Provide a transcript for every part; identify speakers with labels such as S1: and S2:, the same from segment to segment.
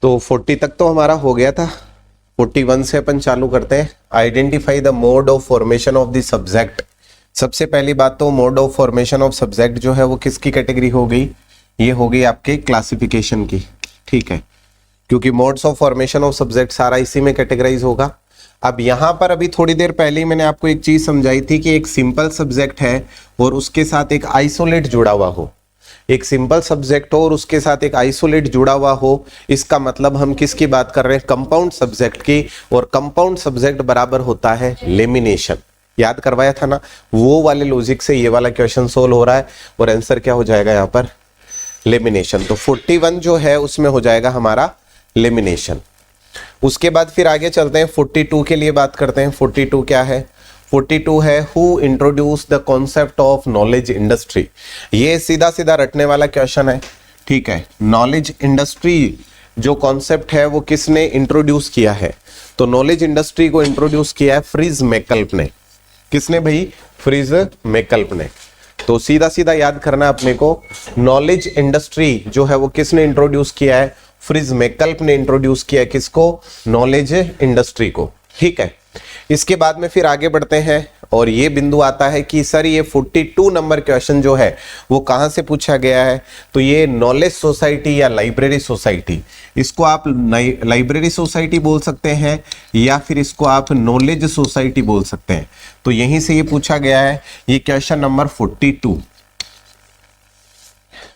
S1: तो 40 तक तो हमारा हो गया था। 41 से अपन चालू करते हैं। Identify the mode of formation of the subject. सबसे पहली बात तो mode of formation of subject जो है वो किसकी कैटेगरी हो गई? ये हो गई आपके क्लासिफिकेशन की, ठीक है, क्योंकि modes of formation of subject सारा इसी में कैटेगराइज होगा। अब यहां पर अभी थोड़ी देर पहले ही मैंने आपको एक चीज समझाई थी कि एक सिंपल सब्जेक्ट है और उसके साथ एक आइसोलेट जुड़ा हुआ हो। एक सिंपल सब्जेक्ट हो और उसके साथ एक आइसोलेट जुड़ा हुआ हो, इसका मतलब हम किसकी बात कर रहे हैं? कंपाउंड सब्जेक्ट की। और कंपाउंड सब्जेक्ट बराबर होता है लेमिनेशन। याद करवाया था ना, वो वाले लॉजिक से ये वाला क्वेश्चन सोल्व हो रहा है और आंसर क्या हो जाएगा यहाँ पर? लेमिनेशन। तो 41 जो है उसमें हो जाएगा हमारा लेमिनेशन। उसके बाद फिर आगे चलते हैं, 42 के लिए बात करते हैं। 42 क्या है? 42 है who introduce the concept of knowledge industry. ये सीधा सीधा रटने वाला क्वेश्चन है, ठीक है। नॉलेज इंडस्ट्री जो कॉन्सेप्ट है वो किसने इंट्रोड्यूस किया है? तो नॉलेज इंडस्ट्री को इंट्रोड्यूस किया है फ्रिज मैकल्प ने। किसने भाई? फ्रिज मैकल्प ने। तो सीधा सीधा याद करना अपने को, नॉलेज इंडस्ट्री जो है वो किसने इंट्रोड्यूस किया है? फ्रिज मैकल्प ने इंट्रोड्यूस किया है। किसको? नॉलेज इंडस्ट्री को, ठीक है। इसके बाद में फिर आगे बढ़ते हैं और ये बिंदु आता है कि सर ये 42 नंबर क्वेश्चन जो है वो कहां से पूछा गया है? तो ये नॉलेज सोसाइटी या लाइब्रेरी सोसाइटी, इसको आप लाइब्रेरी सोसाइटी बोल सकते हैं या फिर इसको आप नॉलेज सोसाइटी बोल सकते हैं। तो यहीं से ये पूछा गया है, ये क्वेश्चन नंबर 42।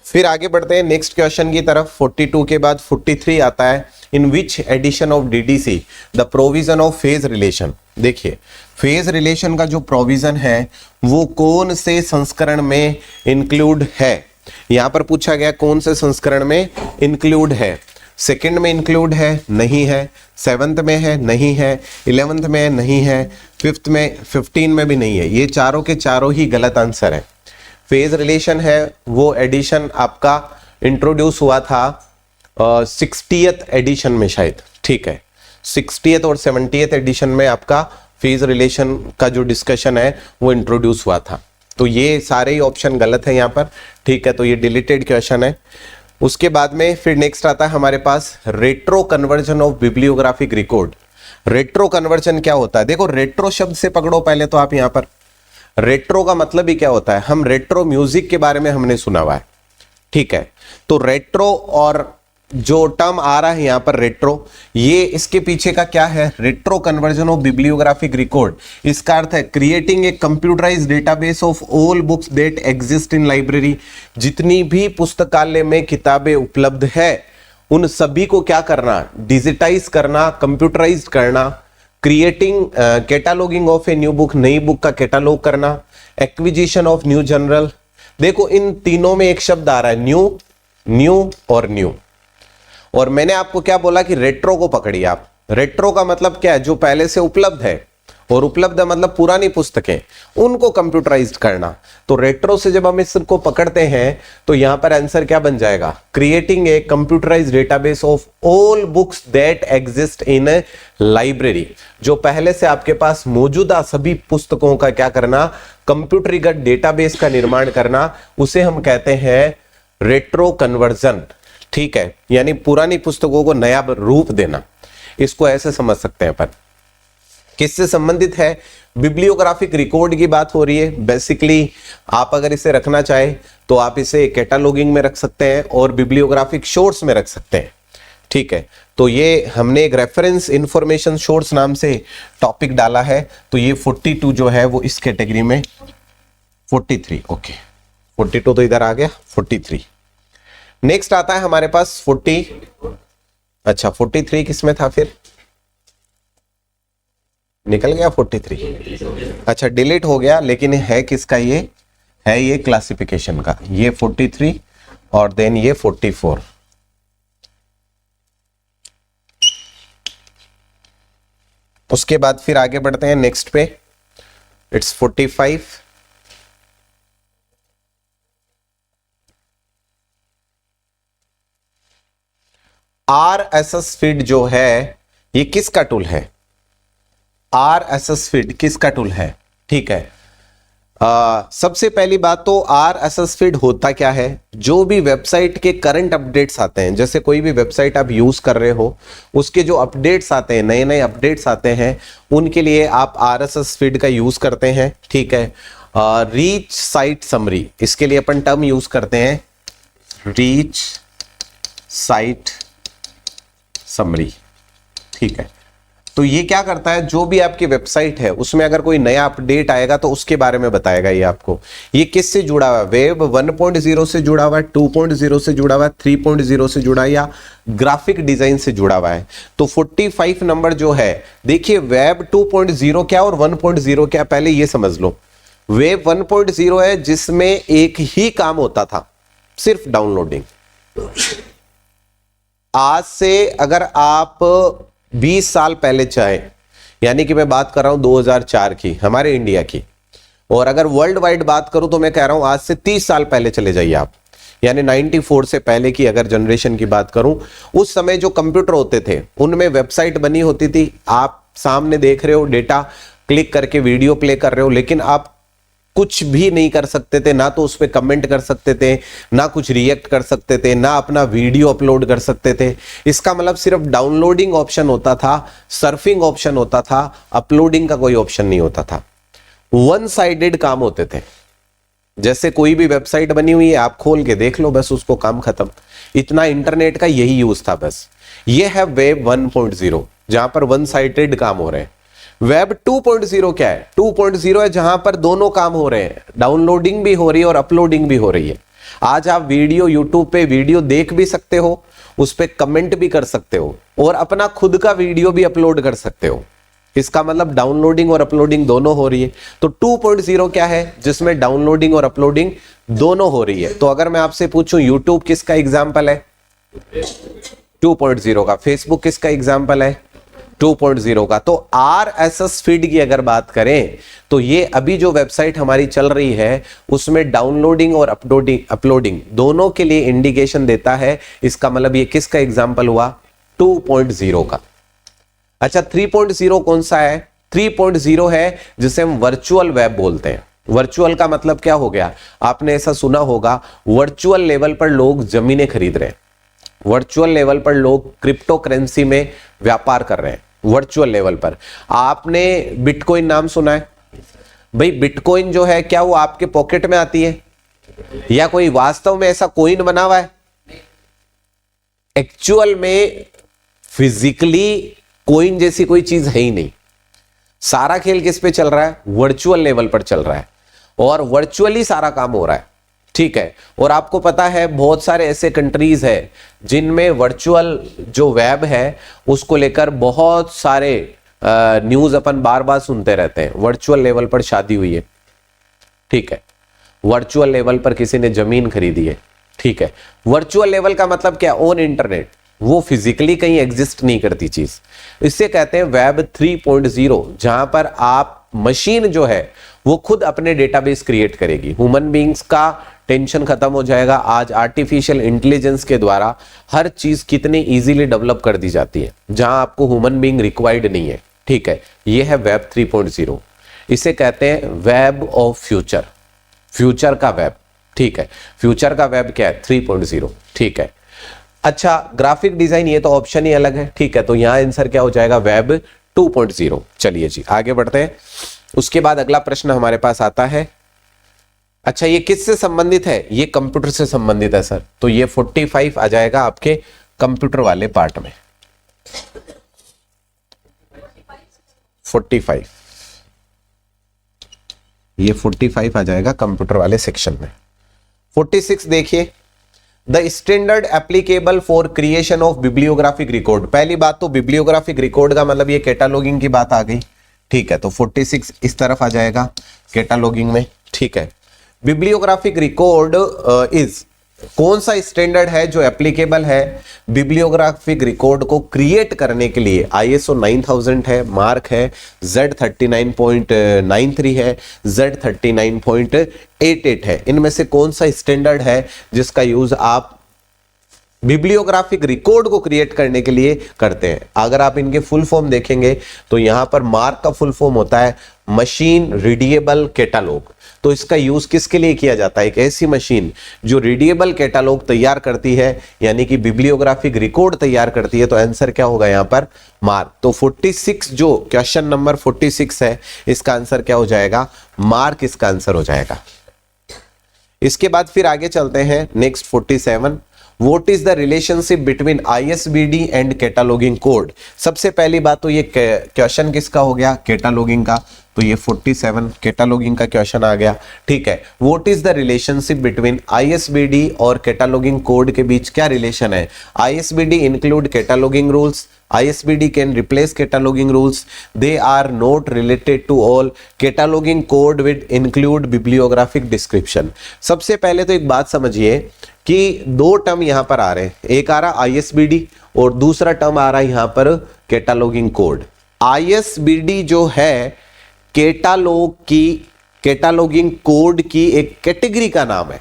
S1: फिर आगे बढ़ते हैं नेक्स्ट क्वेश्चन की तरफ। 42 के बाद 43 आता है, in which edition of DDC the provision of phase relation. देखिए, फेज रिलेशन का जो प्रोविजन है वो कौन से संस्करण में इंक्लूड है? यहां पर पूछा गया कौन से संस्करण में इंक्लूड है। सेकंड में इंक्लूड है? नहीं है। सेवंथ में है? नहीं है। 11th में नहीं है। फिफ्थ में, 15 में भी नहीं है। ये चारों के चारों ही गलत आंसर है। फेज रिलेशन है वो एडिशन आपका इंट्रोड्यूस हुआ था 60th एडिशन में शायद, ठीक है। 60th और 70th एडिशन में आपका फेज रिलेशन का जो डिस्कशन है वो इंट्रोड्यूस हुआ था। तो ये सारे ही ऑप्शन गलत है यहाँ पर, ठीक है। तो ये डिलीटेड क्वेश्चन है। उसके बाद में फिर नेक्स्ट आता है हमारे पास retro conversion of bibliographic record. Retro conversion क्या होता है? देखो, रेट्रो शब्द से पकड़ो पहले तो आप यहाँ पर। रेट्रो का मतलब ही क्या होता है? हम रेट्रो म्यूजिक के बारे में हमने सुना हुआ है, ठीक है। तो रेट्रो और जो टर्म आ रहा है यहां पर रेट्रो, ये इसके पीछे का क्या है? Retro conversion of bibliographic record. इसका अर्थ है creating a computerised database of all books that exist in library. जितनी भी पुस्तकालय में किताबें उपलब्ध है उन सभी को क्या करना? डिजिटाइज करना, कंप्यूटराइज्ड करना। Creating cataloguing of a new book, नई बुक का कैटालॉग करना। Acquisition of new journal. देखो, इन तीनों में एक शब्द आ रहा है न्यू, न्यू और न्यू। और मैंने आपको क्या बोला कि रेट्रो को पकड़िए आप। रेट्रो का मतलब क्या है? जो पहले से उपलब्ध है, और उपलब्ध है मतलब पुरानी पुस्तकें, उनको कंप्यूटराइज्ड करना। तो रेट्रो से जब हम इसको पकड़ते हैं तो यहां पर आंसर क्या बन जाएगा? Creating a computerised database of all books that exist in A library. जो पहले से आपके पास मौजूदा सभी पुस्तकों का क्या करना? कंप्यूटरीकृत डेटाबेस का निर्माण करना, उसे हम कहते हैं रेट्रो कन्वर्जन, ठीक है। यानी पुरानी पुस्तकों को नया रूप देना, इसको ऐसे समझ सकते हैं अपन। किससे संबंधित है? बिब्लियोग्राफिक रिकॉर्ड की बात हो रही है। बेसिकली आप अगर इसे रखना चाहे तो आप इसे कैटालॉगिंग में रख सकते हैं और बिब्लियोग्राफिक सोर्स में रख सकते हैं, ठीक है। तो ये हमने एक रेफरेंस इंफॉर्मेशन सोर्स नाम से टॉपिक डाला है। तो ये 42 जो है वो इस कैटेगरी में, 43, ओके, 42 तो इधर आ गया, 43। नेक्स्ट आता है हमारे पास 43 किसमें था? फिर निकल गया 43, अच्छा डिलीट हो गया। लेकिन है किसका? ये है ये क्लासिफिकेशन का, ये 43 और देन ये 44। उसके बाद फिर आगे बढ़ते हैं नेक्स्ट पे, इट्स 45। RSS फीड जो है ये किसका टूल है? RSS फीड किसका टूल है? ठीक है, सबसे पहली बात तो RSS फीड होता क्या है, जो भी वेबसाइट के करंट अपडेट्स आते हैं, जैसे कोई भी वेबसाइट आप यूज कर रहे हो उसके जो अपडेट्स आते हैं, नए नए अपडेट्स आते हैं, उनके लिए आप RSS फीड का यूज करते हैं। ठीक है। रीच साइट समरी, इसके लिए अपन टर्म यूज करते हैं रीच साइट समरी। ठीक है। तो ये क्या करता है, जो भी आपकी वेबसाइट है उसमें अगर कोई नया अपडेट आएगा तो उसके बारे में बताएगा ये आपको। ये किससे जुड़ा हुआ है, वेब 1.0 से जुड़ा हुआ है, 2.0 से जुड़ा हुआ है, 3.0 से जुड़ा है, या ग्राफिक डिजाइन से जुड़ा हुआ है। तो 45 नंबर जो है, देखिए वेब 2.0 क्या और 1.0 क्या, पहले ये समझ लो। वेब 1.0 है जिसमें एक ही काम होता था, सिर्फ डाउनलोडिंग। आज से अगर आप 20 साल पहले चाहे, यानी कि मैं बात कर रहा हूं 2004 की, हमारे इंडिया की, और अगर वर्ल्ड वाइड बात करूं तो मैं कह रहा हूं आज से 30 साल पहले चले जाइए आप, यानी 94 से पहले की अगर जनरेशन की बात करूं, उस समय जो कंप्यूटर होते थे उनमें वेबसाइट बनी होती थी। आप सामने देख रहे हो, डेटा क्लिक करके वीडियो प्ले कर रहे हो, लेकिन आप कुछ भी नहीं कर सकते थे, ना तो उस पर कमेंट कर सकते थे, ना कुछ रिएक्ट कर सकते थे, ना अपना वीडियो अपलोड कर सकते थे। इसका मतलब सिर्फ डाउनलोडिंग ऑप्शन होता था, सर्फिंग ऑप्शन होता था, अपलोडिंग का कोई ऑप्शन नहीं होता था। वन साइडेड काम होते थे, जैसे कोई भी वेबसाइट बनी हुई है आप खोल के देख लो, बस उसको काम खत्म। इतना इंटरनेट का यही यूज था बस। ये है वेब 1.0 जहां पर वन साइडेड काम हो रहे हैं। वेब 2.0 क्या है, 2.0 है जहां पर दोनों काम हो रहे हैं, डाउनलोडिंग भी हो रही है और अपलोडिंग भी हो रही है। आज आप वीडियो यूट्यूब पे वीडियो देख भी सकते हो, उस पे कमेंट भी कर सकते हो, और अपना खुद का वीडियो भी अपलोड कर सकते हो। इसका मतलब डाउनलोडिंग और अपलोडिंग दोनों हो रही है। तो 2.0 क्या है, जिसमें डाउनलोडिंग और अपलोडिंग दोनों हो रही है। तो अगर मैं आपसे पूछूं यूट्यूब किसका एग्जाम्पल है, 2.0 का। फेसबुक किसका एग्जाम्पल है, 2.0 का। तो RSS फीड की अगर बात करें तो ये अभी जो वेबसाइट हमारी चल रही है उसमें डाउनलोडिंग और अपलोडिंग दोनों के लिए इंडिकेशन देता है। इसका मतलब ये किसका एग्जाम्पल हुआ, 2.0 का। अच्छा 3.0 कौन सा है, 3.0 है जिसे हम वर्चुअल वेब बोलते हैं। वर्चुअल का मतलब क्या हो गया, आपने ऐसा सुना होगा, वर्चुअल लेवल पर लोग जमीनें खरीद रहे हैं, वर्चुअल लेवल पर लोग क्रिप्टो करेंसी में व्यापार कर रहे हैं, वर्चुअल लेवल पर। आपने बिटकॉइन नाम सुना है भाई, बिटकॉइन जो है क्या वो आपके पॉकेट में आती है, या कोई वास्तव में ऐसा कॉइन बना हुआ है? एक्चुअल में फिजिकली कॉइन जैसी कोई चीज है ही नहीं। सारा खेल किस पे चल रहा है, वर्चुअल लेवल पर चल रहा है, और वर्चुअली सारा काम हो रहा है। ठीक है। और आपको पता है बहुत सारे ऐसे कंट्रीज है जिनमें वर्चुअल जो वेब है उसको लेकर बहुत सारे न्यूज अपन बार बार सुनते रहते हैं। वर्चुअल लेवल पर शादी हुई है, ठीक है, वर्चुअल लेवल पर किसी ने जमीन खरीदी है, ठीक है। वर्चुअल लेवल का मतलब क्या, ऑन इंटरनेट, वो फिजिकली कहीं एग्जिस्ट नहीं करती चीज। इससे कहते हैं वेब 3.0, जहां पर आप मशीन जो है वो खुद अपने डेटाबेस क्रिएट करेगी। ह्यूमन बीइंग्स का टेंशन खत्म हो जाएगा। आज आर्टिफिशियल इंटेलिजेंस के द्वारा हर चीज कितनी इजीली डेवलप कर दी जाती है, जहां आपको ह्यूमन बीइंग रिक्वायर्ड नहीं है। ठीक है, ये है वेब 3.0। इसे कहते हैं वेब ऑफ फ्यूचर, फ्यूचर का वेब। ठीक है, फ्यूचर का वेब क्या है, 3.0। ठीक है। अच्छा ग्राफिक डिजाइन, ये तो ऑप्शन ही अलग है। ठीक है, तो यहां आंसर क्या हो जाएगा, वेब 2.0। चलिए जी आगे बढ़ते हैं। उसके बाद अगला प्रश्न हमारे पास आता है, अच्छा ये किससे संबंधित है, ये कंप्यूटर से संबंधित है सर। तो ये 45 आ जाएगा आपके कंप्यूटर वाले पार्ट में। 45, ये 45 आ जाएगा कंप्यूटर वाले सेक्शन में। 46 देखिए, the standard applicable for creation of bibliographic record. पहली बात तो बिब्लियोग्राफिक रिकॉर्ड का मतलब ये कैटालॉगिंग की बात आ गई। ठीक है, तो 46 इस तरफ आ जाएगा कैटालॉगिंग में। ठीक है, बिब्लियोग्राफिक रिकॉर्ड इज, कौन सा स्टैंडर्ड है जो एप्लीकेबल है बिब्लियोग्राफिक रिकॉर्ड को क्रिएट करने के लिए। ISO 9000 है, मार्क है, Z39.93 है, Z39.88 है। इनमें से कौन सा स्टैंडर्ड है जिसका यूज आप बिब्लियोग्राफिक रिकॉर्ड को क्रिएट करने के लिए करते हैं। अगर आप इनके फुल फॉर्म देखेंगे तो यहां पर मार्क का फुल फॉर्म होता है मशीन रीडेबल कैटालॉग। तो इसका यूज किसके लिए किया जाता है? एक ऐसी मशीन जो रीडेबल कैटालॉग तैयार करती है, यानी कि बिब्लियोग्राफिक रिकॉर्ड तैयार करती है। तो आंसर क्या होगा यहां पर? मार्क। तो 46 जो क्वेश्चन नंबर 46 है, इसका आंसर क्या हो जाएगा? मार्क इसका आंसर हो जाएगा। इसके बाद फिर आगे चलते हैं next 47। What is the relationship between ISBD and cataloging code? सबसे पहली बात तो ये क्वेश्चन किसका हो गया? कैटालॉगिंग का। तो ये 47 कैटालॉगिंग का क्वेश्चन आ गया। ठीक है, What is the relationship between ISBD और कैटालॉगिंग कोड के बीच क्या रिलेशन है? ISBD include cataloging rules. ISBD can replace cataloging rules. They are not related to all. Cataloging code will include bibliographic description. सबसे पहले तो एक बात समझिए कि दो टर्म यहां पर आ रहे हैं, एक आ रहा ISBD और दूसरा टर्म आ रहा है यहां पर कैटालॉगिंग कोड। ISBD जो है कैटालॉगिंग कोड की एक कैटेगरी का नाम है।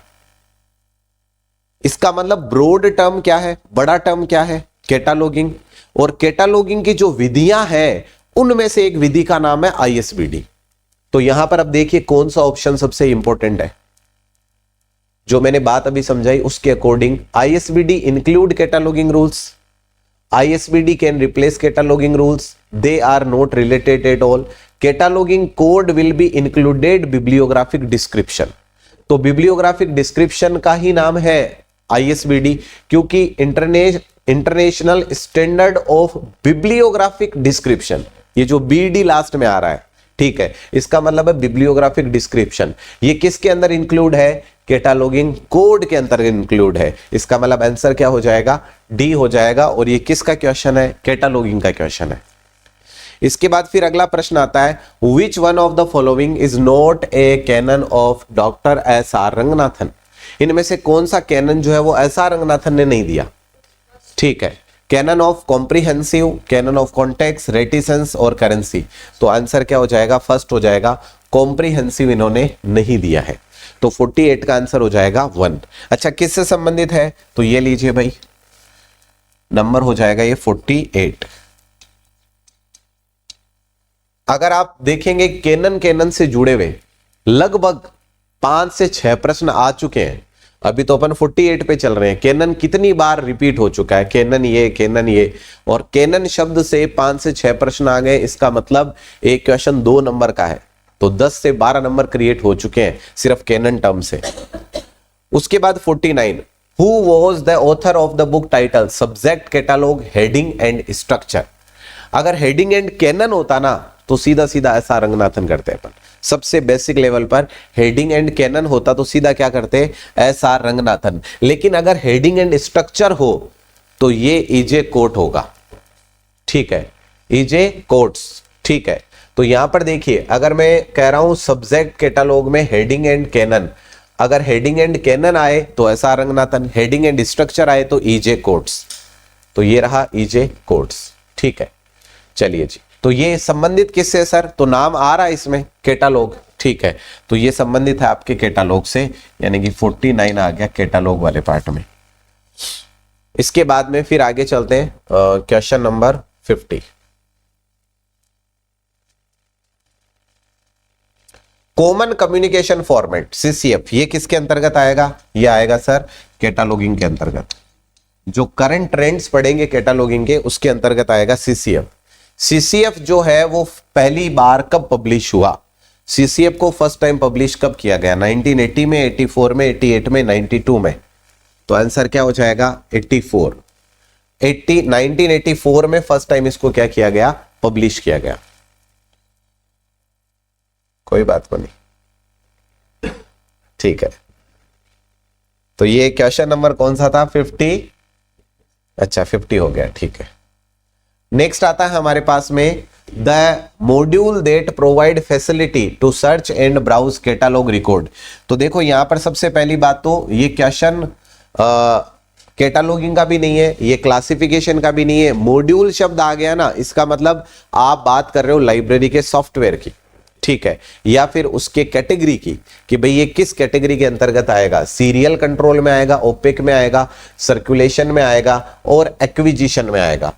S1: इसका मतलब ब्रॉड टर्म क्या है, बड़ा टर्म क्या है? कैटालॉगिंग। और कैटालॉगिंग की जो विधियां हैं उनमें से एक विधि का नाम है ISBD। तो यहां पर अब देखिए कौन सा ऑप्शन सबसे इंपॉर्टेंट है। जो मैंने बात अभी समझाई उसके according ISBD include cataloguing rules, ISBD can replace cataloguing rules, they are not related at all, cataloguing code will be included bibliographic description. तो बिब्लियोग्राफिक डिस्क्रिप्शन का ही नाम है ISBD, क्योंकि international standard of bibliographic description, ये जो BD last में आ रहा है, ठीक है, इसका मतलब है बिब्लियोग्राफिक डिस्क्रिप्शन। ये किसके अंदर इंक्लूड है? कैटालॉगिंग कोड के अंतर्गत इंक्लूड है। इसका मतलब आंसर क्या हो जाएगा? डी हो जाएगा। और ये किसका क्वेश्चन है? कैटालॉगिंग का क्वेश्चन है। इसके बाद फिर अगला प्रश्न आता है, which one of the following is not a canon of doctor SR Ranganathan? इनमें से कौन सा कैनन जो है वो SR रंगनाथन ने नहीं दिया? ठीक है, canon of comprehensive, canon of context, reticence और करेंसी। तो आंसर क्या हो जाएगा? फर्स्ट हो जाएगा, कॉम्प्रिहेंसिव इन्होंने नहीं दिया है। तो 48 का आंसर हो जाएगा 1। अच्छा, किससे संबंधित है? तो ये लीजिए भाई, नंबर हो जाएगा ये 48। अगर आप देखेंगे कैनन से जुड़े हुए लगभग 5 से 6 प्रश्न आ चुके हैं। अभी तो अपन 48 पे चल रहे हैं। कैनन कितनी बार रिपीट हो चुका है? कैनन ये और कैनन शब्द से 5 से 6 प्रश्न आ गए। इसका मतलब एक क्वेश्चन 2 नंबर का है, तो 10 से 12 नंबर क्रिएट हो चुके हैं सिर्फ कैनन टर्म से। उसके बाद 49, who was the author of the book title subject catalogue heading and structure? अगर हेडिंग एंड कैनन होता ना तो सीधा सीधा ऐसा रंगनाथन करते अपन। सबसे बेसिक लेवल पर हेडिंग एंड कैनन होता तो सीधा क्या करते? SR रंगनाथन। लेकिन अगर हेडिंग एंड स्ट्रक्चर हो तो ये EJ कोट होगा। ठीक है, EJ कोट्स। ठीक है, तो यहां पर देखिए, अगर मैं कह रहा हूं सब्जेक्ट कैटालॉग में हेडिंग एंड कैनन, अगर हेडिंग एंड कैनन आए तो SR Ranganathan, heading and structure आए तो EJ कोट्स। तो ये रहा EJ कोट्स। ठीक है, चलिए जी, तो ये संबंधित किससे सर? तो नाम आ रहा है इसमें कैटालॉग। ठीक है, तो ये संबंधित है आपके कैटालॉग से, यानी कि 49 आ गया कैटालॉग वाले पार्ट में। इसके बाद में फिर आगे चलते हैं question number 50। Common communication format CCF, ये किसके अंतर्गत आएगा? ये आएगा सर कैटालॉगिंग के अंतर्गत। जो करंट ट्रेंड्स पढ़ेंगे कैटालॉगिंग के उसके अंतर्गत आएगा CCF। CCF जो है वो पहली बार कब पब्लिश हुआ? CCF को फर्स्ट टाइम पब्लिश कब किया गया? 1980 में, 84 में, 88 में, 92 में। तो आंसर क्या हो जाएगा? 84। 1984 में फर्स्ट टाइम इसको क्या किया गया? पब्लिश किया गया। कोई बात को नहीं, ठीक है। तो ये क्वेश्चन नंबर कौन सा था? 50। अच्छा, 50 हो गया, ठीक है। नेक्स्ट आता है हमारे पास में the module that provide facility to search and browse catalogue record. तो देखो यहां पर सबसे पहली बात तो ये क्वेश्चन कैटालॉगिंग का भी नहीं है, ये क्लासिफिकेशन का भी नहीं है। मॉड्यूल शब्द आ गया ना, इसका मतलब आप बात कर रहे हो लाइब्रेरी के सॉफ्टवेयर की। ठीक है, या फिर उसके कैटेगरी की कि भाई ये किस कैटेगरी के अंतर्गत आएगा, सीरियल कंट्रोल में आएगा, ओपेक में आएगा, सर्कुलेशन में आएगा और एक्विजिशन में आएगा।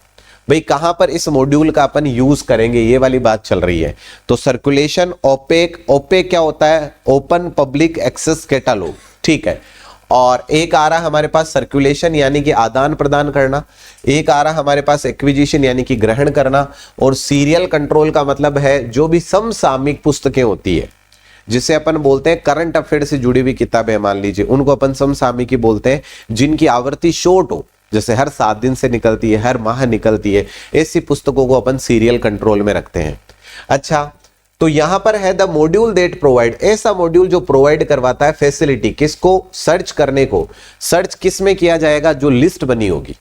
S1: भाई कहां पर इस मॉड्यूल का अपन यूज करेंगे, ये वाली बात चल रही है। तो सर्कुलेशन, ओपेक, ओपेक क्या होता है, ओपन पब्लिक एक्सेस कैटालॉग, ठीक है। और एक आ रहा हमारे पास सर्कुलेशन यानी कि आदान प्रदान करना, एक आ रहा हमारे पास एक्विजिशन यानी कि ग्रहण करना, और सीरियल कंट्रोल का मतलब है जो भी समसामयिक पुस्तकें होती है, जिसे अपन बोलते हैं करंट अफेयर से जुड़ी हुई किताबें, मान लीजिए उनको अपन समसामयिकी बोलते हैं, जिनकी आवृत्ति शॉर्ट हो, जैसे हर 7 दिन से निकलती है, हर माह निकलती है, ऐसी पुस्तकों को अपन सीरियल कंट्रोल में रखते हैं। अच्छा, तो यहां पर है द मॉड्यूल दैट प्रोवाइड, ऐसा मॉड्यूल जो प्रोवाइड करवाता है फैसिलिटी, किसको, सर्च करने को। सर्च किस में किया जाएगा, जो लिस्ट बनी होगी।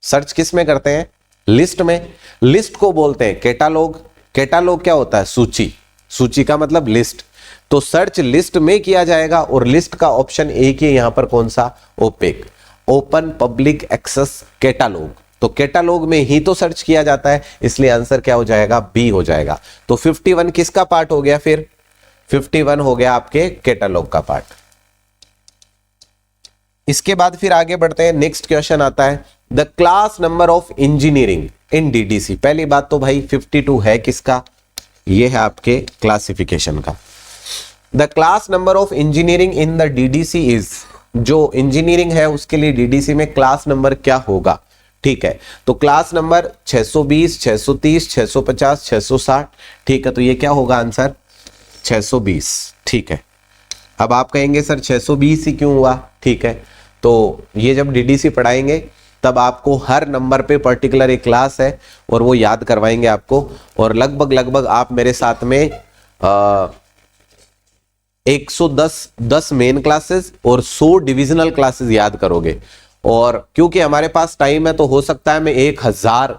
S1: सर्च किस में करते हैं, लिस्ट में। लिस्ट को बोलते हैं कैटालॉग। कैटालॉग क्या होता है, सूची। सूची का मतलब लिस्ट। तो सर्च लिस्ट में किया जाएगा, और लिस्ट का ऑप्शन एक ही यहां पर, कौन सा, OPAC, open public access catalogue. तो कैटालॉग में ही तो सर्च किया जाता है, इसलिए आंसर क्या हो जाएगा, बी हो जाएगा। तो 51 किसका पार्ट हो गया, फिर 51 हो गया आपके कैटालॉग का पार्ट। इसके बाद फिर आगे बढ़ते हैं, नेक्स्ट क्वेश्चन आता है, the class number of engineering in DDC. पहली बात तो भाई 52 है किसका, ये है आपके क्लासिफिकेशन का। The class number of engineering in the DDC is, जो इंजीनियरिंग है उसके लिए डीडीसी में क्लास नंबर क्या होगा, ठीक है। तो क्लास नंबर 620, 630, 650, 660, ठीक है। तो ये क्या होगा आंसर, 620, ठीक है। अब आप कहेंगे सर 620 ही क्यों हुआ, ठीक है। तो ये जब डीडीसी पढ़ाएंगे तब आपको हर नंबर पे पर्टिकुलर एक क्लास है और वो याद करवाएंगे आपको, और लगभग आप मेरे साथ में 110 मेन क्लासेस और 100 डिविजनल क्लासेस याद करोगे। और क्योंकि हमारे पास टाइम है तो हो सकता है मैं 1000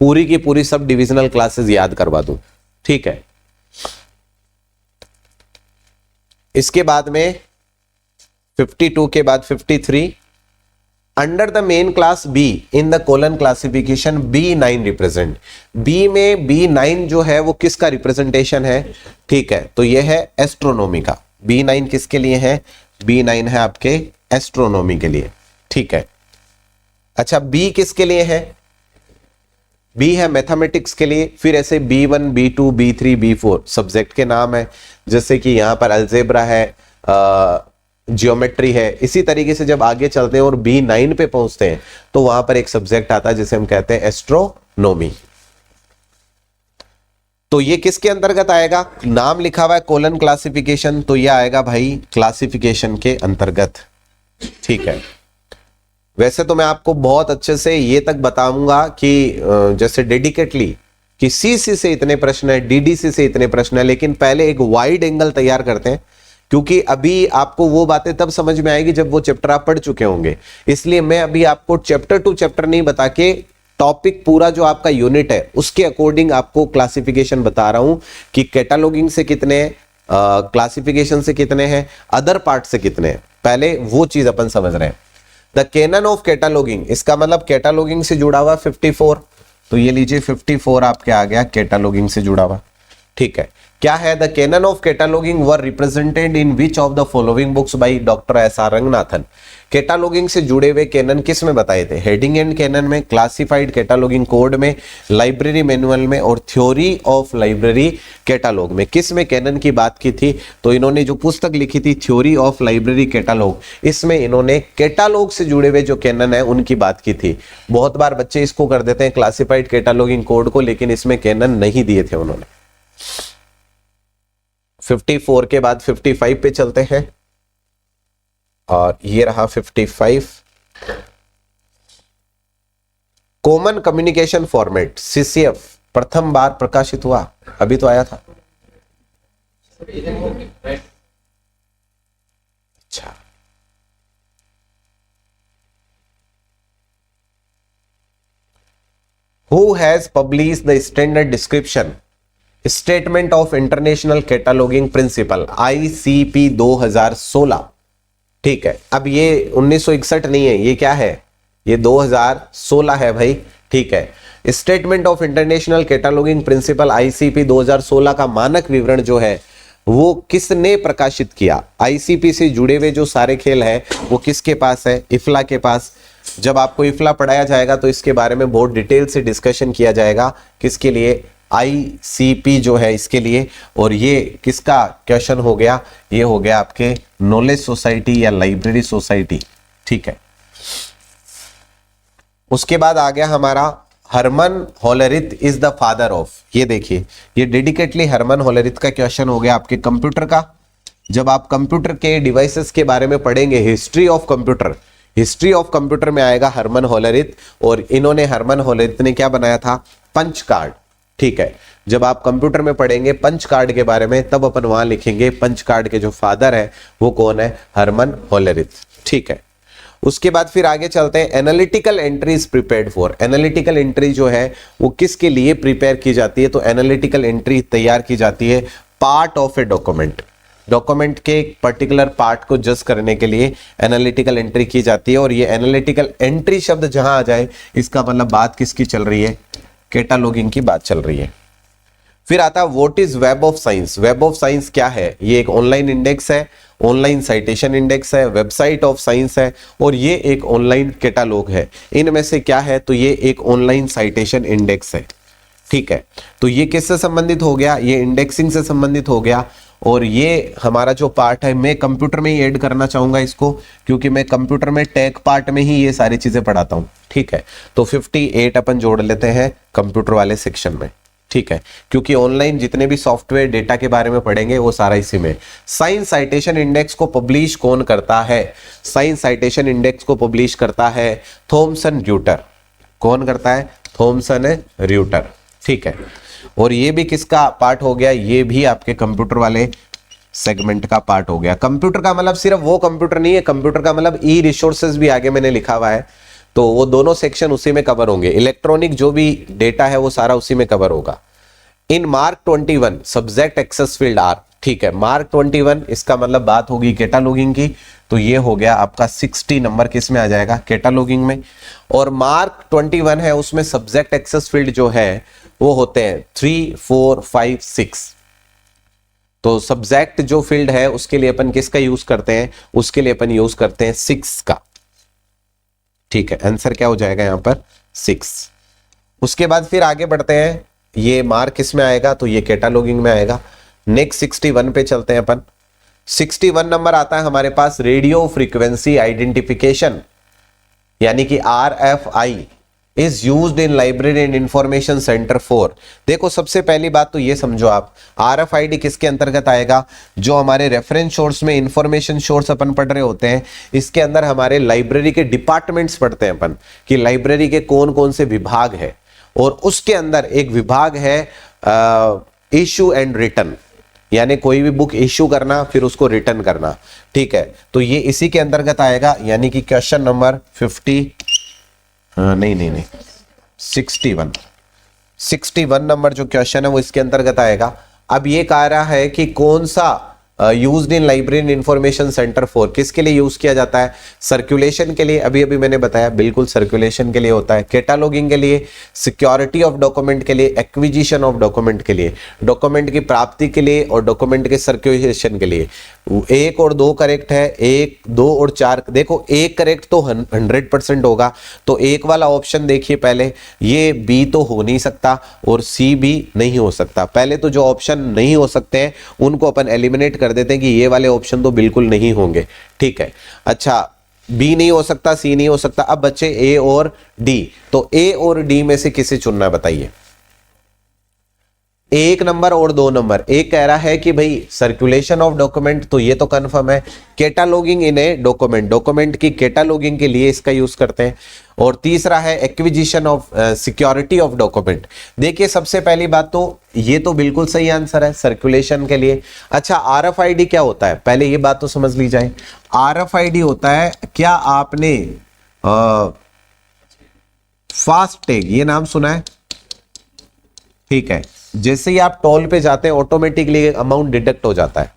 S1: पूरी की पूरी सब डिविजनल क्लासेस याद करवा दूं, ठीक है। इसके बाद में 52 के बाद 53, under the main class B in the colon classification B9 रिप्रेजेंट। बी में B9 जो है वो किसका रिप्रेजेंटेशन है, ठीक है। तो ये है एस्ट्रोनॉमी का। B9 किसके लिए है, B9 है आपके एस्ट्रोनॉमी के लिए, ठीक है। अच्छा, बी किसके लिए है, बी है मैथमेटिक्स के लिए। फिर ऐसे B1, B2, B3, B4 subject के नाम है, जैसे कि यहां पर अलजेब्रा है, जियोमेट्री है। इसी तरीके से जब आगे चलते हैं और B9 पे पहुंचते हैं तो वहां पर एक सब्जेक्ट आता है जिसे हम कहते हैं एस्ट्रोनॉमी। तो ये किसके अंतर्गत आएगा, नाम लिखा हुआ है कोलन क्लासिफिकेशन, तो ये आएगा भाई क्लासिफिकेशन के अंतर्गत, ठीक है। वैसे तो मैं आपको बहुत अच्छे से ये तक बताऊंगा कि जैसे डेडिकेटली कि सीसी से इतने प्रश्न है, डीडीसी से इतने प्रश्न है, लेकिन पहले एक वाइड एंगल तैयार करते हैं, क्योंकि अभी आपको वो बातें तब समझ में आएगी जब वो चैप्टर आप पढ़ चुके होंगे। इसलिए मैं अभी आपको चैप्टर टू चैप्टर नहीं बता के टॉपिक पूरा जो आपका यूनिट है उसके अकॉर्डिंग आपको क्लासिफिकेशन बता रहा हूं कि कैटालॉगिंग से कितने, क्लासिफिकेशन से कितने हैं, अदर पार्ट से कितने हैं, पहले वो चीज अपन समझ रहे हैं। द कैनन ऑफ कैटालॉगिंग, इसका मतलब कैटालॉगिंग से जुड़ा हुआ 54, तो ये लीजिए 54 आपके आ गया कैटालॉगिंग से जुड़ा हुआ, ठीक है। क्या है, the canon of cataloguing were represented in which of the following books by doctor S R. Ranganathan. Cataloguing से जुड़े हुए कैनन किस में बताए थे, हेडिंग एंड कैनन में, क्लासिफाइड कैटालॉगिंग कोड में, लाइब्रेरी मैनुअल में और थ्योरी ऑफ लाइब्रेरी कैटालॉग में। किस में कैनन की बात की थी, तो इन्होंने जो पुस्तक लिखी थी थ्योरी ऑफ लाइब्रेरी कैटालॉग, इसमें इन्होंने कैटालॉग से जुड़े हुए जो कैनन है उनकी बात की थी। बहुत बार बच्चे इसको कर देते हैं क्लासिफाइड कैटालॉगिंग कोड को, लेकिन इसमें कैनन नहीं दिए थे उन्होंने। 54 के बाद 55 पे चलते हैं, और ये रहा 55। कॉमन कम्युनिकेशन फॉर्मेट CCF प्रथम बार प्रकाशित हुआ, अभी तो आया था। अच्छा, who has publish the standard description statement of international cataloguing principle ICP 2016, ठीक है। अब ये 1961 नहीं है, ये क्या है, ये 2016 है भाई, ठीक है। Statement of international cataloguing principle ICP 2016 का मानक विवरण जो है वो किसने प्रकाशित किया? आईसीपी से जुड़े हुए जो सारे खेल है वो किसके पास है? इफ्ला के पास। जब आपको इफ्ला पढ़ाया जाएगा तो इसके बारे में बहुत डिटेल से डिस्कशन किया जाएगा। किसके लिए? आईसीपी जो है इसके लिए। और ये किसका क्वेश्चन हो गया? ये हो गया आपके नॉलेज सोसाइटी या लाइब्रेरी सोसाइटी। ठीक है, उसके बाद आ गया हमारा Herman Hollerith is the father of. ये देखिए, ये डेडिकेटली हरमन होलेरिथ का क्वेश्चन हो गया आपके कंप्यूटर का। जब आप कंप्यूटर के डिवाइसेस के बारे में पढ़ेंगे, हिस्ट्री ऑफ कंप्यूटर में आएगा हरमन होलेरिथ। और इन्होंने, हरमन होलेरिथ ने क्या बनाया था? Punch card. ठीक है, जब आप कंप्यूटर में पढ़ेंगे पंच कार्ड के बारे में, तब अपन वहां लिखेंगे पंच कार्ड के जो फादर है वो कौन है? Herman Hollerith. ठीक है, उसके बाद फिर आगे चलते हैं। Analytical entries prepared for. Analytical entry जो है वो किसके लिए प्रिपेयर की जाती है? तो एनालिटिकल एंट्री तैयार की जाती है पार्ट ऑफ ए डॉक्यूमेंट के एक पर्टिकुलर पार्ट को जज करने के लिए एनालिटिकल एंट्री की जाती है। और ये एनालिटिकल एंट्री शब्द जहां आ जाए, इसका मतलब बात किसकी चल रही है? कैटलॉगिंग की बात चल रही है। फिर आता है what is web of science. Web of science क्या है? ये एक ऑनलाइन इंडेक्स है, ऑनलाइन साइटेशन इंडेक्स है, वेबसाइट ऑफ साइंस है, और ये एक ऑनलाइन कैटालॉग है। इनमें से क्या है? तो ये एक ऑनलाइन साइटेशन इंडेक्स है। ठीक है, तो ये किससे संबंधित हो गया? ये इंडेक्सिंग से संबंधित हो गया। और ये हमारा जो पार्ट है, मैं कंप्यूटर में ही ऐड करना चाहूंगा इसको, क्योंकि मैं कंप्यूटर में टेक पार्ट में ही ये सारी चीजें पढ़ाता हूं। ठीक है, तो 58 अपन जोड़ लेते हैं कंप्यूटर वाले सेक्शन में। ठीक है, क्योंकि ऑनलाइन जितने भी सॉफ्टवेयर डेटा के बारे में पढ़ेंगे वो सारा इसी में। साइंस साइटेशन इंडेक्स को पब्लिश कौन करता है? साइंस साइटेशन इंडेक्स को पब्लिश करता है थॉमसन र्यूटर। कौन करता है? थॉमसन र्यूटर। ठीक है, और ये भी किसका पार्ट हो गया? ये भी आपके कंप्यूटर वाले सेगमेंट का पार्ट हो गया। कंप्यूटर का मतलब सिर्फ वो कंप्यूटर नहीं है, कंप्यूटर का मतलब ई रिसोर्सेज भी आगे मैंने लिखा हुआ है, तो वो दोनों सेक्शन उसी में कवर होंगे। इलेक्ट्रॉनिक जो भी डेटा है वो सारा उसी में कवर होगा। In MARC 21 subject access field are. ठीक है, मार्क 21 इसका मतलब बात होगी कैटालॉगिंग की, तो ये हो गया आपका 60 नंबर किस में आ जाएगा? कैटालॉगिंग में। और मार्क 21 है, उसमें सब्जेक्ट एक्सेस फील्ड जो है वो होते हैं 3, 4, 5, 6। तो सब्जेक्ट जो फील्ड है उसके लिए अपन किसका यूज करते हैं? उसके लिए अपन यूज करते हैं 6 का। ठीक है, आंसर क्या हो जाएगा यहां पर? 6। उसके बाद फिर आगे बढ़ते हैं। ये मार्क किस में आएगा? तो ये कैटालॉगिंग में आएगा। नेक्स्ट 61 पे चलते हैं अपन। 61 नंबर आता है हमारे पास रेडियो फ्रीक्वेंसी आइडेंटिफिकेशन, यानी कि RFI is used in library and information centre for. देखो, सबसे पहली बात तो ये समझो आप, RFID किसके अंतर्गत आएगा? जो हमारे रेफरेंस सोर्स में इंफॉर्मेशन सोर्स अपन पढ़ रहे होते हैं, इसके अंदर हमारे लाइब्रेरी के डिपार्टमेंट्स पढ़ते हैं अपन, कि लाइब्रेरी के कौन कौन से विभाग है। और उसके अंदर एक विभाग है इशू एंड रिटर्न, यानी कोई भी बुक इश्यू करना फिर उसको रिटर्न करना। ठीक है, तो ये इसी के अंतर्गत आएगा, यानी कि क्वेश्चन नंबर 61 नंबर जो क्वेश्चन है वो इसके अंतर्गत आएगा। अब ये कह रहा है कि कौन सा used in library and information centre for, किसके लिए यूज किया जाता है? सर्कुलेशन के लिए। अभी अभी मैंने बताया, बिल्कुल सर्कुलेशन के लिए होता है। कैटालॉगिंग के लिए, सिक्योरिटी ऑफ डॉक्यूमेंट के लिए, एक्विजिशन ऑफ डॉक्यूमेंट के लिए, डॉक्यूमेंट की प्राप्ति के लिए और डॉक्यूमेंट के सर्कुलेशन के लिए। 1 और 2 करेक्ट है, 1, 2 और 4। देखो, 1 करेक्ट तो 100% होगा, तो 1 वाला ऑप्शन देखिए पहले, ये बी तो हो नहीं सकता और सी भी नहीं हो सकता। पहले तो जो ऑप्शन नहीं हो सकते हैं उनको अपन एलिमिनेट कर देते हैं कि ये वाले ऑप्शन तो बिल्कुल नहीं होंगे। ठीक है, अच्छा, बी नहीं हो सकता, सी नहीं हो सकता। अब बच्चे ए और डी, तो ए और डी में से किसे चुनना है बताइए? 1 नंबर और 2 नंबर। एक कह रहा है कि भाई सर्कुलेशन ऑफ डॉक्यूमेंट, तो ये तो कंफर्म है। कैटालॉगिंग इन ए डॉक्यूमेंट, डॉक्यूमेंट की कैटालॉगिंग के लिए इसका यूज करते हैं। और तीसरा है acquisition of security of document. देखिए, सबसे पहली बात तो ये तो बिल्कुल सही आंसर है सर्कुलेशन के लिए। अच्छा, RFID क्या होता है? पहले ये बात तो समझ ली जाए। RFID होता है, क्या आपने फास्ट टैग ये नाम सुना है? ठीक है, जैसे ही आप टोल पे जाते हैं ऑटोमेटिकली अमाउंट डिडक्ट हो जाता है।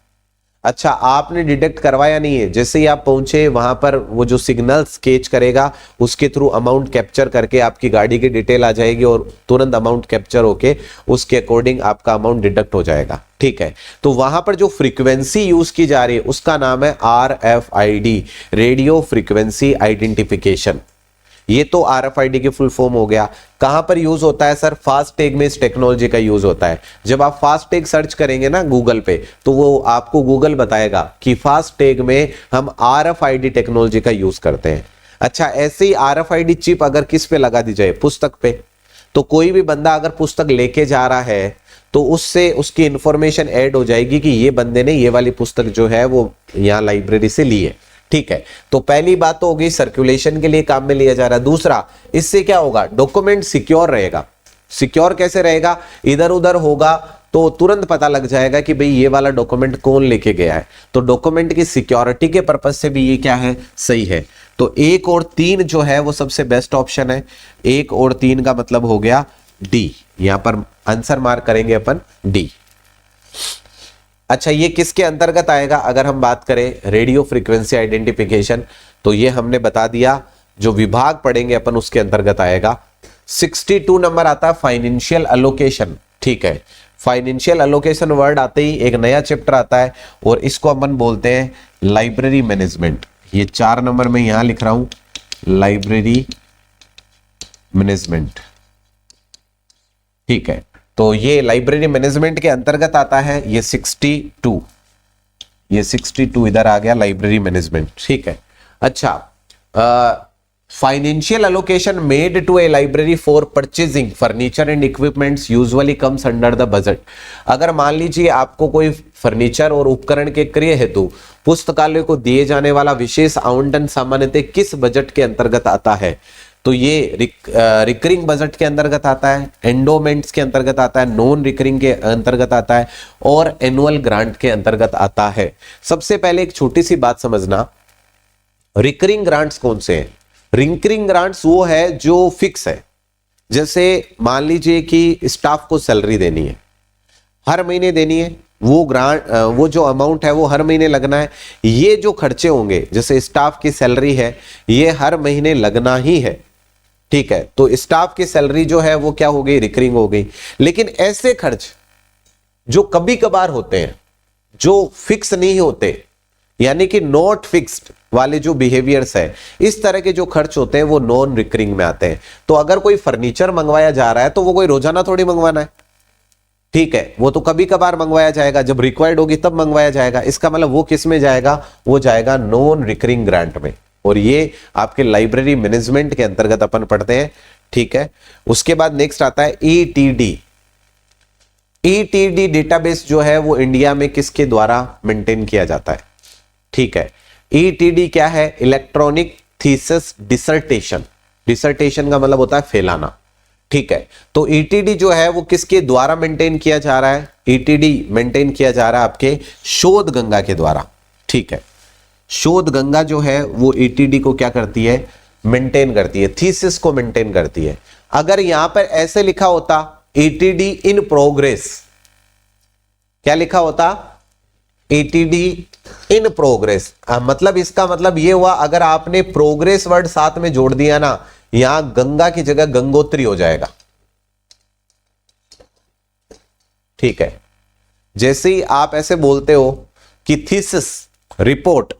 S1: अच्छा, आपने डिटेक्ट करवाया नहीं है, जैसे ही आप पहुंचे वहां पर वो जो सिग्नल स्केच करेगा उसके थ्रू अमाउंट कैप्चर करके आपकी गाड़ी की डिटेल आ जाएगी और तुरंत अमाउंट कैप्चर होके उसके अकॉर्डिंग आपका अमाउंट डिडक्ट हो जाएगा। ठीक है, तो वहां पर जो फ्रीक्वेंसी यूज की जा रही है उसका नाम है RFID, रेडियो फ्रीक्वेंसी आइडेंटिफिकेशन। ये तो RFID की फुल फॉर्म हो गया। कहां पर यूज होता है सर? फास्टैग में इस टेक्नोलॉजी का यूज होता है। जब आप फास्टैग सर्च करेंगे ना गूगल पे, तो वो आपको गूगल बताएगा कि फास्टैग में हम RFID टेक्नोलॉजी का यूज करते हैं। अच्छा, ऐसे ही RFID चिप अगर किस पे लगा दी जाए? पुस्तक पे। तो कोई भी बंदा अगर पुस्तक लेके जा रहा है तो उससे उसकी इंफॉर्मेशन ऐड हो जाएगी कि ये बंदे ने ये वाली पुस्तक जो है वो यहाँ लाइब्रेरी से ली है। ठीक है, तो पहली बात तो होगी सर्कुलेशन के लिए काम में लिया जा रहा है। दूसरा, इससे क्या होगा? डॉक्यूमेंट सिक्योर रहेगा। सिक्योर कैसे रहेगा? इधर उधर होगा तो तुरंत पता लग जाएगा कि भाई ये वाला डॉक्यूमेंट कौन लेके गया है। तो डॉक्यूमेंट की सिक्योरिटी के पर्पज से भी ये क्या है? सही है। तो 1 और 3 जो है वो सबसे बेस्ट ऑप्शन है। 1 और 3 का मतलब हो गया डी। यहां पर आंसर मार्क करेंगे अपन डी। अच्छा, ये किसके अंतर्गत आएगा? अगर हम बात करें रेडियो फ्रीक्वेंसी आइडेंटिफिकेशन, तो ये हमने बता दिया, जो विभाग पढ़ेंगे अपन उसके अंतर्गत आएगा। 62 नंबर आता है फाइनेंशियल अलोकेशन। ठीक है, फाइनेंशियल अलोकेशन वर्ड आते ही एक नया चैप्टर आता है और इसको अपन बोलते हैं लाइब्रेरी मैनेजमेंट। ये 4 नंबर में यहां लिख रहा हूं, लाइब्रेरी मैनेजमेंट। ठीक है, तो ये लाइब्रेरी मैनेजमेंट के अंतर्गत आता है। ये 62 इधर आ गया, लाइब्रेरी मैनेजमेंट। ठीक है, अच्छा, financial allocation made to a library for purchasing furniture and equipments usually comes under the budget. अगर मान लीजिए आपको कोई फर्नीचर और उपकरण के क्रय हेतु पुस्तकालय को दिए जाने वाला विशेष आवंटन सामान्यतः किस बजट के अंतर्गत आता है? तो ये रिकरिंग बजट के अंतर्गत आता है, एंडोमेंट्स के अंतर्गत आता है, नॉन रिकरिंग के अंतर्गत आता है और एनुअल ग्रांट के अंतर्गत आता है। सबसे पहले एक छोटी सी बात समझना, रिकरिंग ग्रांट्स कौन से हैं? रिकरिंग ग्रांट्स वो है जो फिक्स है। जैसे मान लीजिए कि स्टाफ को सैलरी देनी है, हर महीने देनी है, वो ग्रांट, वो जो अमाउंट है वो हर महीने लगना है। ये जो खर्चे होंगे, जैसे स्टाफ की सैलरी है, ये हर महीने लगना ही है। ठीक है, तो स्टाफ की सैलरी जो है वो क्या हो गई? रिकरिंग हो गई। लेकिन ऐसे खर्च जो कभी कभार होते हैं, जो फिक्स नहीं होते, यानी कि नॉट फिक्स्ड वाले जो बिहेवियर्स है, इस तरह के जो खर्च होते हैं वो नॉन रिकरिंग में आते हैं। तो अगर कोई फर्नीचर मंगवाया जा रहा है तो वो कोई रोजाना थोड़ी मंगवाना है। ठीक है, वो तो कभी कभार मंगवाया जाएगा, जब रिक्वायर्ड होगी तब मंगवाया जाएगा। इसका मतलब वो किस में जाएगा? वो जाएगा नॉन रिकरिंग ग्रांट में, और ये आपके लाइब्रेरी मैनेजमेंट के अंतर्गत अपन पढ़ते हैं। ठीक है, उसके बाद नेक्स्ट आता है ETD। ETD डेटाबेस जो है वो इंडिया में किसके द्वारा मेंटेन किया जाता है? ठीक है, ETD क्या है? Electronic thesis dissertation. डिसर्टेशन का मतलब होता है फैलाना। ठीक है, तो ETD जो है वो किसके द्वारा मेंटेन किया जा रहा है? ETD मेंटेन किया जा रहा है आपके शोध गंगा के द्वारा। ठीक है, शोध गंगा जो है वो ETD को क्या करती है? मेंटेन करती है, थीसिस को मेंटेन करती है। अगर यहां पर ऐसे लिखा होता ETD इन प्रोग्रेस, क्या लिखा होता? ETD in progress. मतलब इसका मतलब ये हुआ, अगर आपने प्रोग्रेस वर्ड साथ में जोड़ दिया ना, यहां गंगा की जगह गंगोत्री हो जाएगा। ठीक है, जैसे ही आप ऐसे बोलते हो कि थीसिस रिपोर्ट,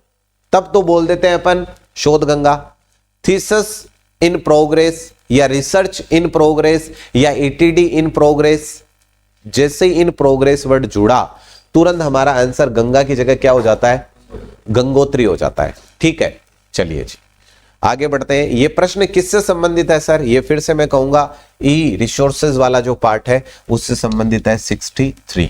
S1: तब तो बोल देते हैं अपन शोध गंगा। थीसिस इन प्रोग्रेस या रिसर्च इन प्रोग्रेस या ETD इन प्रोग्रेस, जैसे ही इन प्रोग्रेस वर्ड जुड़ा तुरंत हमारा आंसर गंगा की जगह क्या हो जाता है? गंगोत्री हो जाता है। ठीक है, चलिए जी आगे बढ़ते हैं। ये प्रश्न किससे संबंधित है सर? ये फिर से मैं कहूंगा रिसोर्सेज वाला जो पार्ट है उससे संबंधित है। 63।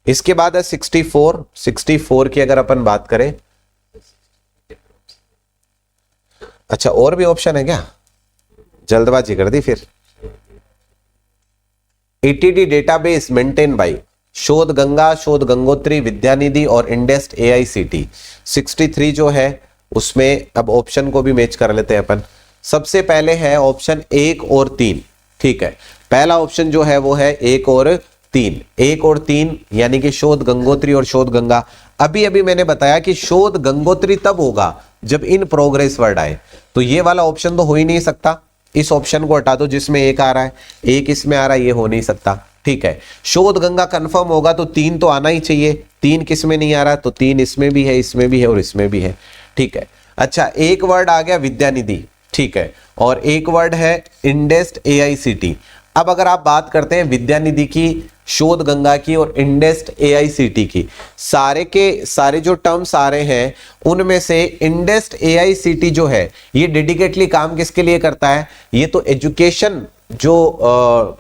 S1: इसके बाद है 64। 64 की अगर अपन बात करें, अच्छा और भी ऑप्शन है क्या? जल्दबाजी कर दी फिर। ETD डेटाबेस मेंटेन बाय शोध गंगा, शोध गंगोत्री, विद्यानिधि और इंडेस्ट AICT। 63 जो है उसमें अब ऑप्शन को भी मैच कर लेते हैं अपन। सबसे पहले है ऑप्शन 1 और 3। ठीक है, पहला ऑप्शन जो है वो है 1 और 3, 1 और 3 यानी कि शोध गंगोत्री और शोध गंगा। अभी अभी मैंने बताया कि शोध गंगोत्री तब होगा जब इन प्रोग्रेस वर्ड आए, तो ये वाला ऑप्शन तो हो ही नहीं सकता। इस ऑप्शन को हटा दो जिसमें 1 आ रहा है, 1 इसमें आ रहा है, ये हो नहीं सकता। ठीक है, शोध गंगा कंफर्म होगा तो 3 तो आना ही चाहिए। 3 किस में नहीं आ रहा, तो 3 इसमें भी है, इसमें भी है और इसमें भी है। ठीक है, अच्छा एक वर्ड आ गया विद्यानिधि, ठीक है, और एक वर्ड है इंडेस्ट AICT। अब अगर आप बात करते हैं विद्यानिधि की, शोध गंगा की और इंडेस्ट AICT की, सारे के सारे जो टर्म्स आ रहे हैं उनमें से इंडेस्ट AICT जो है ये डेडिकेटली काम किसके लिए करता है, ये तो एजुकेशन जो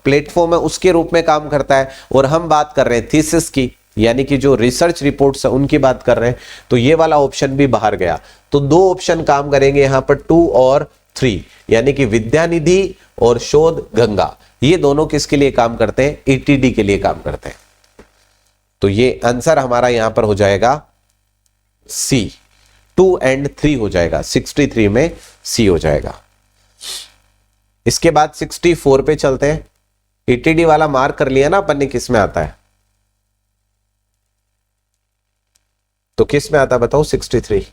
S1: प्लेटफॉर्म है उसके रूप में काम करता है, और हम बात कर रहे हैं थीसिस की, यानी कि जो रिसर्च रिपोर्ट्स है उनकी बात कर रहे हैं, तो ये वाला ऑप्शन भी बाहर गया। तो 2 ऑप्शन काम करेंगे यहां पर 2 और 3, यानी कि विद्यानिधि और शोध गंगा, ये दोनों किसके लिए काम करते हैं, ETD के लिए काम करते हैं। तो ये आंसर हमारा यहां पर हो जाएगा C, 2 और 3 हो जाएगा, 63 में C हो जाएगा। इसके बाद 64 पे चलते हैं। ETD वाला मार्क कर लिया ना अपन ने, किस में आता है, तो किस में आता है बताओ, 63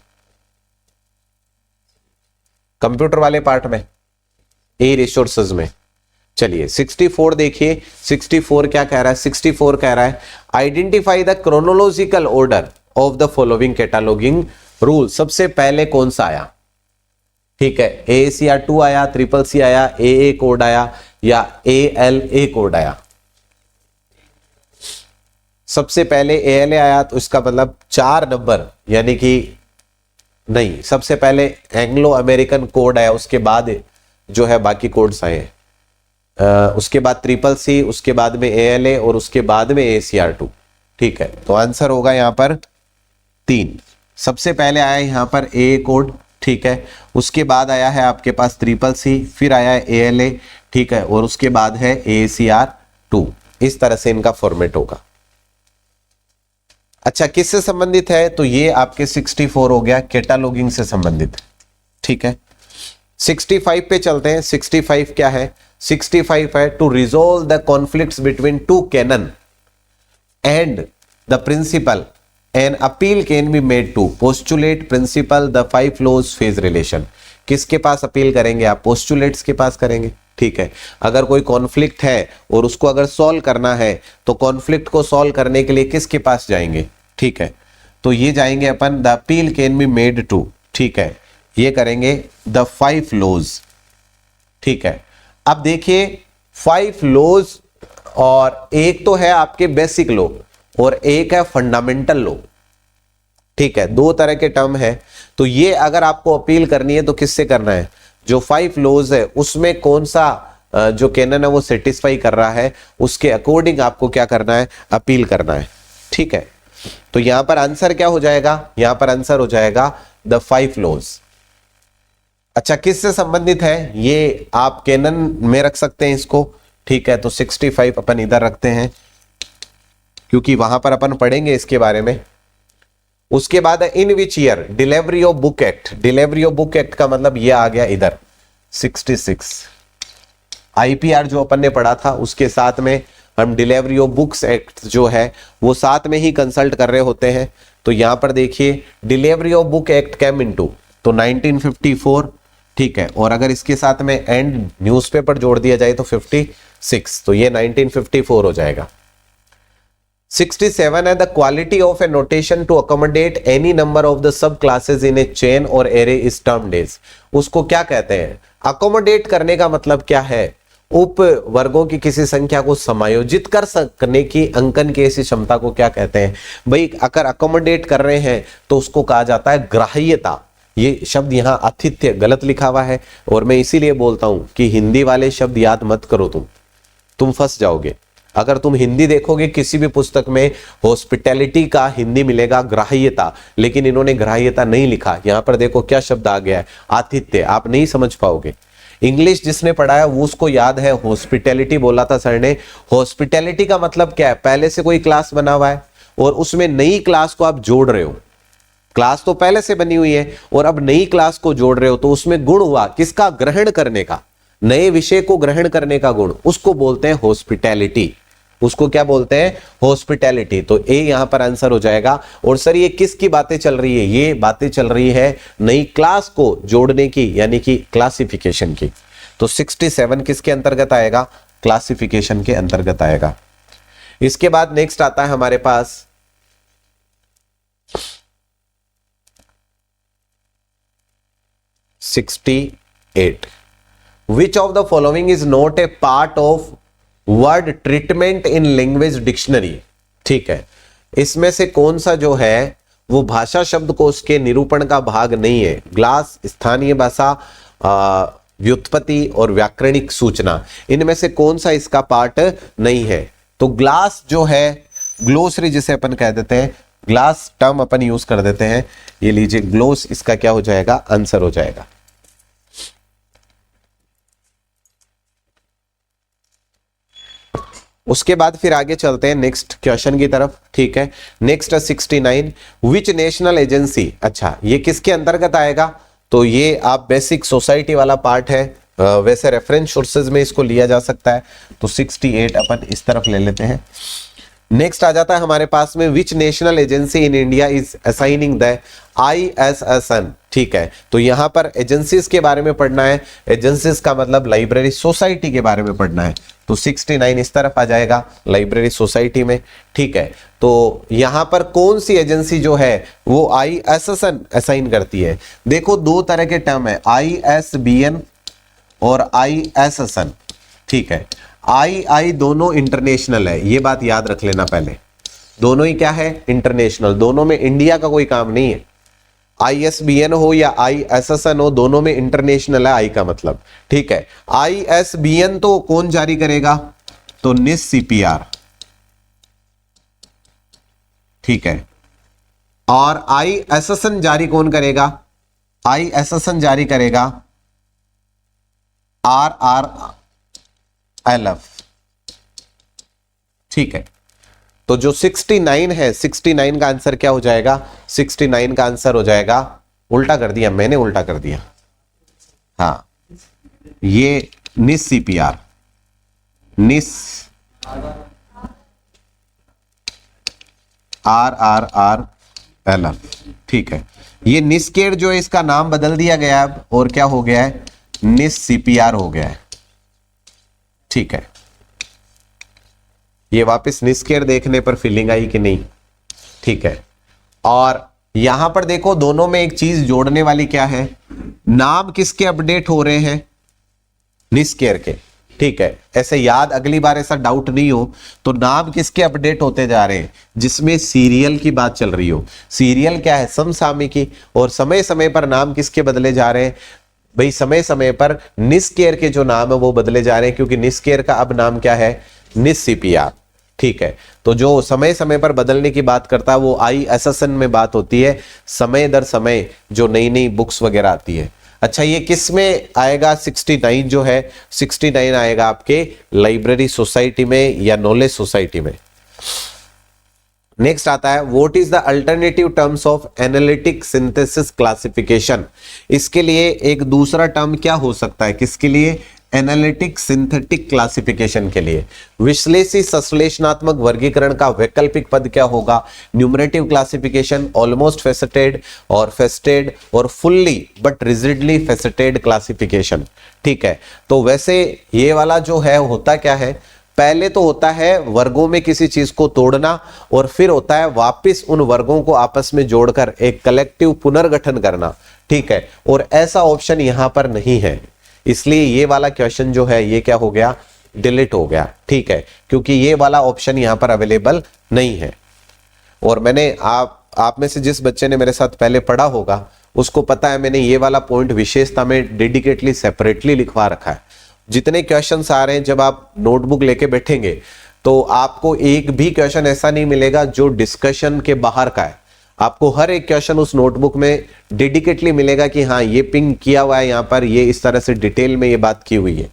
S1: कंप्यूटर वाले पार्ट में, ए रिसोर्सेज में। चलिए 64 देखिए, 64 क्या कह रहा है, 64 कह रहा है identify the chronological order of the following cataloguing rule. सबसे पहले कौन सा आया, ठीक है, AACR2 आया, CCC आया, AA कोड आया या ALA कोड आया। सबसे पहले ALA आया तो इसका मतलब 4 नंबर, यानी कि नहीं, सबसे पहले एंग्लो अमेरिकन कोड आया, उसके बाद जो है बाकी कोड्स आए हैं, उसके बाद CCC, उसके बाद में ALA और उसके बाद में AACR2। ठीक है, तो आंसर होगा यहां पर 3। सबसे पहले आया यहां पर AA कोड, ठीक है, उसके बाद आया है आपके पास CCC, फिर आया है ALA, ठीक है, और उसके बाद है AACR2। इस तरह से इनका फॉर्मेट होगा। अच्छा किससे संबंधित है, तो ये आपके 64 हो गया, कैटालॉगिंग से संबंधित। ठीक है, 65 पे चलते हैं। 65 क्या है, 65 है to resolve the conflicts between 2 canon and the principal an appeal can be made to postulate principal the 5 laws phase relation. किसके पास अपील करेंगे आप, पोस्टुलेट्स के पास करेंगे। ठीक है, अगर कोई कॉन्फ्लिक्ट है और उसको अगर सॉल्व करना है तो कॉन्फ्लिक्ट को सॉल्व करने के लिए किसके पास जाएंगे, ठीक है, तो ये जाएंगे अपन the appeal can be made to, ठीक है, ये करेंगे द 5 लॉज। ठीक है, अब देखिए 5 लॉज, और एक तो है आपके बेसिक लॉ और एक है फंडामेंटल लॉ। ठीक है, 2 तरह के टर्म है। तो ये अगर आपको अपील करनी है तो किससे करना है, जो 5 लॉज है उसमें कौन सा जो कैनन है वो सेटिस्फाई कर रहा है, उसके अकॉर्डिंग आपको क्या करना है, अपील करना है। ठीक है, तो यहां पर आंसर क्या हो जाएगा, यहां पर आंसर हो जाएगा द 5 लॉज। अच्छा किससे संबंधित है, ये आप कैनन में रख सकते हैं इसको। ठीक है, तो 65 अपन इधर रखते हैं क्योंकि वहां पर अपन पढ़ेंगे इसके बारे में। उसके बाद in which year delivery of book act, delivery of book act का मतलब ये आ गया इधर 66। IPR जो अपन ने पढ़ा था उसके साथ में हम डिलीवरी ऑफ बुक्स एक्ट जो है वो साथ में ही कंसल्ट कर रहे होते हैं। तो यहां पर देखिए delivery of book act came into, तो 1954। ठीक है, और अगर इसके साथ में एंड न्यूज़पेपर जोड़ दिया जाए तो 56, तो ये 1954 हो जाएगा। 67 है the quality of a notation to accommodate any number of the sub classes in a chain or array is termed as. उसको क्या कहते हैं, अकोमोडेट करने का मतलब क्या है, उप वर्गों की किसी संख्या को समायोजित कर सकने की अंकन की ऐसी क्षमता को क्या कहते हैं भाई। अगर अकोमोडेट कर रहे हैं तो उसको कहा जाता है ग्राह्यता। ये शब्द यहाँ आतिथ्य गलत लिखा हुआ है, और मैं इसीलिए बोलता हूं कि हिंदी वाले शब्द याद मत करो, तुम फंस जाओगे। अगर तुम हिंदी देखोगे किसी भी पुस्तक में हॉस्पिटैलिटी का हिंदी मिलेगा ग्राह्यता, लेकिन इन्होंने ग्राह्यता नहीं लिखा। यहां पर देखो क्या शब्द आ गया है, आतिथ्य, आप नहीं समझ पाओगे। इंग्लिश जिसने पढ़ा है वो उसको याद है, हॉस्पिटैलिटी बोला था सर ने। हॉस्पिटैलिटी का मतलब क्या है, पहले से कोई क्लास बना हुआ है और उसमें नई क्लास को आप जोड़ रहे हो। क्लास तो पहले से बनी हुई है और अब नई क्लास को जोड़ रहे हो, तो उसमें गुण हुआ किसका, ग्रहण करने का, नए विषय को ग्रहण करने का गुण, उसको बोलते हैं हॉस्पिटैलिटी। उसको क्या बोलते हैं, हॉस्पिटैलिटी। तो ए यहां पर आंसर हो जाएगा। और सर ये किसकी बातें चल रही है, ये बातें चल रही है नई क्लास को जोड़ने की, यानी कि क्लासिफिकेशन की। तो 67 किसके अंतर्गत आएगा, क्लासिफिकेशन के अंतर्गत आएगा। इसके बाद नेक्स्ट आता है हमारे पास 68। Which of the following is not a part of word treatment in language dictionary? ठीक है, इसमें से कौन सा जो है वो भाषा शब्दकोश के निरूपण का भाग नहीं है। ग्लास, स्थानीय भाषा, व्युत्पत्ति और व्याकरणिक सूचना, इनमें से कौन सा इसका पार्ट नहीं है। तो ग्लास जो है, ग्लोसरी जिसे अपन कह देते हैं, ग्लास टर्म अपन यूज कर देते हैं, ये लीजिए ग्लोस, इसका क्या हो जाएगा, आंसर हो जाएगा। उसके बाद फिर आगे चलते हैं नेक्स्ट क्वेश्चन की तरफ। ठीक है, नेक्स्ट 69, विच नेशनल एजेंसी, अच्छा ये किसके अंतर्गत आएगा, तो ये आप बेसिक सोसाइटी वाला पार्ट है, वैसे रेफरेंस सोर्सेज में इसको लिया जा सकता है। तो 68 अपन इस तरफ ले लेते हैं। नेक्स्ट आ जाता है हमारे पास में, which national agency in India is assigning the ISSN। ठीक है, तो यहां पर एजेंसीज के बारे में पढ़ना है, एजेंसीज का मतलब लाइब्रेरी सोसाइटी के बारे में पढ़ना है। तो 69 इस तरफ आ जाएगा, लाइब्रेरी सोसाइटी में। ठीक है, तो यहां पर कौन सी एजेंसी जो है वो ISSN असाइन करती है। देखो दो तरह के टर्म है, ISBN और ISSN। ठीक है, आई दोनों इंटरनेशनल है, ये बात याद रख लेना पहले, दोनों ही क्या है, इंटरनेशनल, दोनों में इंडिया का कोई काम नहीं है। ISBN हो या ISSN हो, दोनों में इंटरनेशनल है आई का मतलब। ठीक है, ISBN तो कौन जारी करेगा, तो NIS CPR। ठीक है, और ISSN जारी कौन करेगा, ISSN जारी करेगा RRLF। ठीक है, तो जो 69 है, 69 का आंसर क्या हो जाएगा, 69 का आंसर हो जाएगा, उल्टा कर दिया मैंने, उल्टा कर दिया, हाँ ये NIS CPR, NIS RRLF। ठीक है, ये निस्केर जो है इसका नाम बदल दिया गया अब, और क्या हो गया है, NIS CPR हो गया है। ठीक है, ये वापस निस्केर देखने पर फीलिंग आई कि नहीं। ठीक है, और यहां पर देखो दोनों में एक चीज जोड़ने वाली क्या है, नाम किसके अपडेट हो रहे हैं, निस्केर के। ठीक है, ऐसे याद, अगली बार ऐसा डाउट नहीं हो, तो नाम किसके अपडेट होते जा रहे हैं, जिसमें सीरियल की बात चल रही हो। सीरियल क्या है, समसामयिकी, और समय समय पर नाम किसके बदले जा रहे हैं भाई, समय समय पर निस्केर के जो नाम है वो बदले जा रहे हैं, क्योंकि निस्केर का अब नाम क्या है, NIS CPR। ठीक है, तो जो समय समय पर बदलने की बात करता है वो ISSN में बात होती है, समय दर समय जो नई नई बुक्स वगैरह आती है। अच्छा, ये किस में आएगा, 69 जो है, 69 आएगा आपके लाइब्रेरी सोसाइटी में या नॉलेज सोसाइटी में। नेक्स्ट आता है, what is the alternative terms of analytic synthesis classification. इसके लिए एक दूसरा टर्म क्या हो सकता है, किसके लिए, एनालिटिक सिंथेटिक क्लासिफिकेशन के लिए। विश्लेषी संश्लेषणात्मक वर्गीकरण का वैकल्पिक पद क्या होगा, न्यूमरेटिव क्लासिफिकेशन, ऑलमोस्ट फेसेटेड और फेस्टेड और fully but rigidly faceted classification. ठीक है, तो वैसे ये वाला जो है होता क्या है, पहले तो होता है वर्गों में किसी चीज को तोड़ना, और फिर होता है वापस उन वर्गों को आपस में जोड़कर एक कलेक्टिव पुनर्गठन करना। ठीक है, और ऐसा ऑप्शन यहां पर नहीं है, इसलिए ये वाला क्वेश्चन जो है ये क्या हो गया, डिलीट हो गया। ठीक है, क्योंकि ये वाला ऑप्शन यहां पर अवेलेबल नहीं है। और मैंने आप में से जिस बच्चे ने मेरे साथ पहले पढ़ा होगा उसको पता है, मैंने ये वाला पॉइंट विशेषता में डेडिकेटली सेपरेटली लिखवा रखा है। जितने क्वेश्चंस आ रहे हैं, जब आप नोटबुक लेके बैठेंगे तो आपको एक भी क्वेश्चन ऐसा नहीं मिलेगा जो डिस्कशन के बाहर का है। आपको हर एक क्वेश्चन उस नोटबुक में डेडिकेटली मिलेगा कि हाँ ये पिंग किया हुआ है, यहाँ पर ये इस तरह से डिटेल में ये बात की हुई है।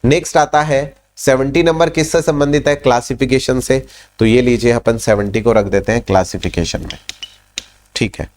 S1: नेक्स्ट आता है 70 नंबर, किससे संबंधित है, क्लासिफिकेशन से। तो ये लीजिए अपन 70 को रख देते हैं क्लासिफिकेशन में। ठीक है,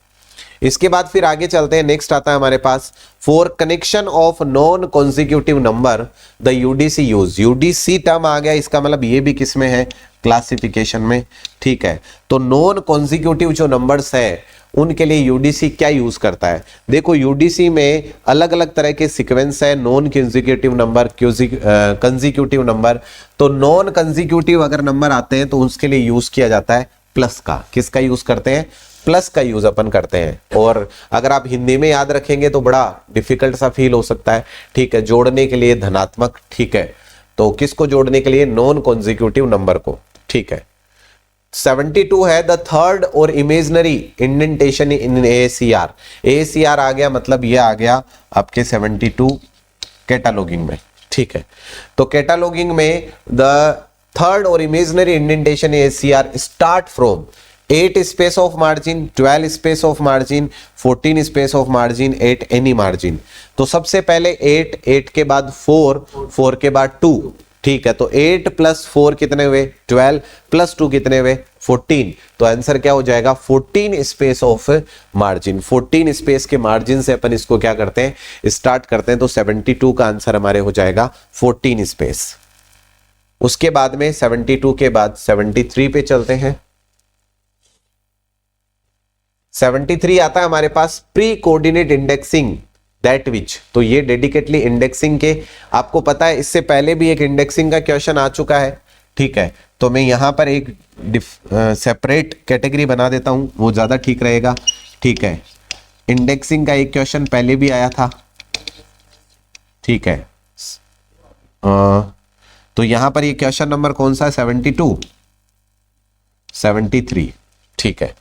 S1: इसके बाद फिर आगे चलते हैं, नेक्स्ट आता है हमारे पास for connection of non consecutive number the UDC use. UDC term आ गया, इसका मतलब ये भी किस में है, क्लासिफिकेशन में। ठीक है, तो नॉन कॉन्जिक्यूटिव जो नंबर्स है उनके लिए यूडीसी क्या यूज करता है। देखो यूडीसी में अलग अलग तरह के सीक्वेंस है, non consecutive number, consecutive number. तो नॉन कंसेक्यूटिव अगर नंबर आते हैं तो उसके लिए यूज किया जाता है प्लस का। किसका यूज करते हैं, प्लस का यूज अपन करते हैं। और अगर आप हिंदी में याद रखेंगे तो बड़ा डिफिकल्ट सा फील हो सकता है। ठीक है, जोड़ने के लिए धनात्मक। ठीक है, तो किसको जोड़ने के लिए, नॉन कॉन्जिक्यूटिव नंबर को। ठीक है, 72 है द थर्ड और इमेजनरी इंडेंटेशन इन AACR। AACR आ गया, मतलब ये आ गया आपके 72 कैटालॉगिंग में। ठीक है, तो कैटालॉगिंग में द थर्ड और imaginary indentation AACR start from 8 space of margin, 12 space of margin, 14 space of margin, 8 any margin. तो सबसे पहले 8, 8 के बाद 4, 4 के बाद 2। ठीक है, तो 8 + 4 कितने हुए, 12 + 2 कितने हुए, 14। तो आंसर क्या हो जाएगा, 14 स्पेस ऑफ मार्जिन। 14 स्पेस के मार्जिन से अपन इसको क्या करते हैं, स्टार्ट करते हैं। तो 72 का आंसर हमारे हो जाएगा 14 स्पेस। उसके बाद में 72 के बाद 73 पे चलते हैं। 73 आता है हमारे पास pre coordinate indexing that which. तो ये डेडिकेटली इंडेक्सिंग के, आपको पता है इससे पहले भी एक इंडेक्सिंग का क्वेश्चन आ चुका है। ठीक है, तो मैं यहां पर एक सेपरेट कैटेगरी बना देता हूं, वो ज्यादा ठीक रहेगा। ठीक है, इंडेक्सिंग का एक क्वेश्चन पहले भी आया था। ठीक है, तो यहां पर ये क्वेश्चन नंबर कौन सा है, 72, 73। ठीक है,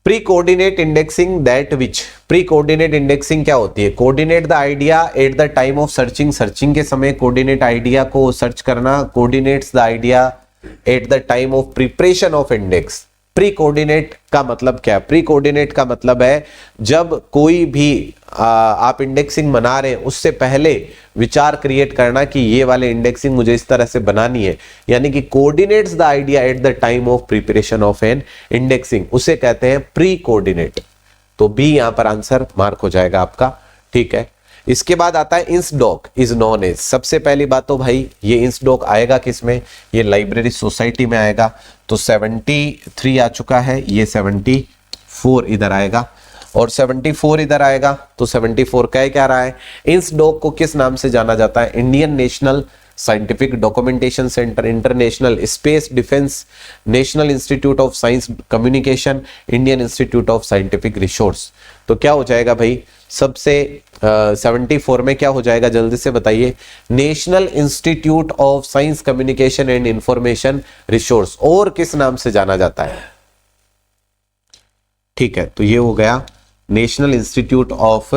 S1: pre coordinate indexing that which. Pre coordinate indexing क्या होती है, coordinate the idea at the time of searching. Searching के समय कोऑर्डिनेट आइडिया को सर्च करना, coordinates the idea at the time of preparation of index. Pre coordinate का मतलब क्या है, प्री कोऑर्डिनेट का मतलब है जब कोई भी आप इंडेक्सिंग बना रहे हैं उससे पहले विचार क्रिएट करना कि ये वाले इंडेक्सिंग मुझे इस तरह से बनानी है, यानी कि coordinates the idea at the time of preparation of an indexing, उसे कहते हैं प्री कोऑर्डिनेट। तो बी यहां पर आंसर मार्क हो जाएगा आपका। ठीक है, इसके बाद आता है इंसडॉक इज नॉन एज। सबसे पहली बात तो भाई ये इंसडॉक आएगा किसमें, ये लाइब्रेरी सोसाइटी में आएगा। तो 73 आ चुका है, ये 74 इधर आएगा और 74 इधर आएगा। तो 74 क्या रहा है, इंसडॉक को किस नाम से जाना जाता है, Indian national scientific documentation centre, international space defence, national institute of science communication, Indian institute of scientific resource. तो क्या हो जाएगा भाई, सबसे 74 में क्या हो जाएगा, जल्दी से बताइए, national institute of science communication and information resource, और किस नाम से जाना जाता है। ठीक है, तो ये हो गया national institute of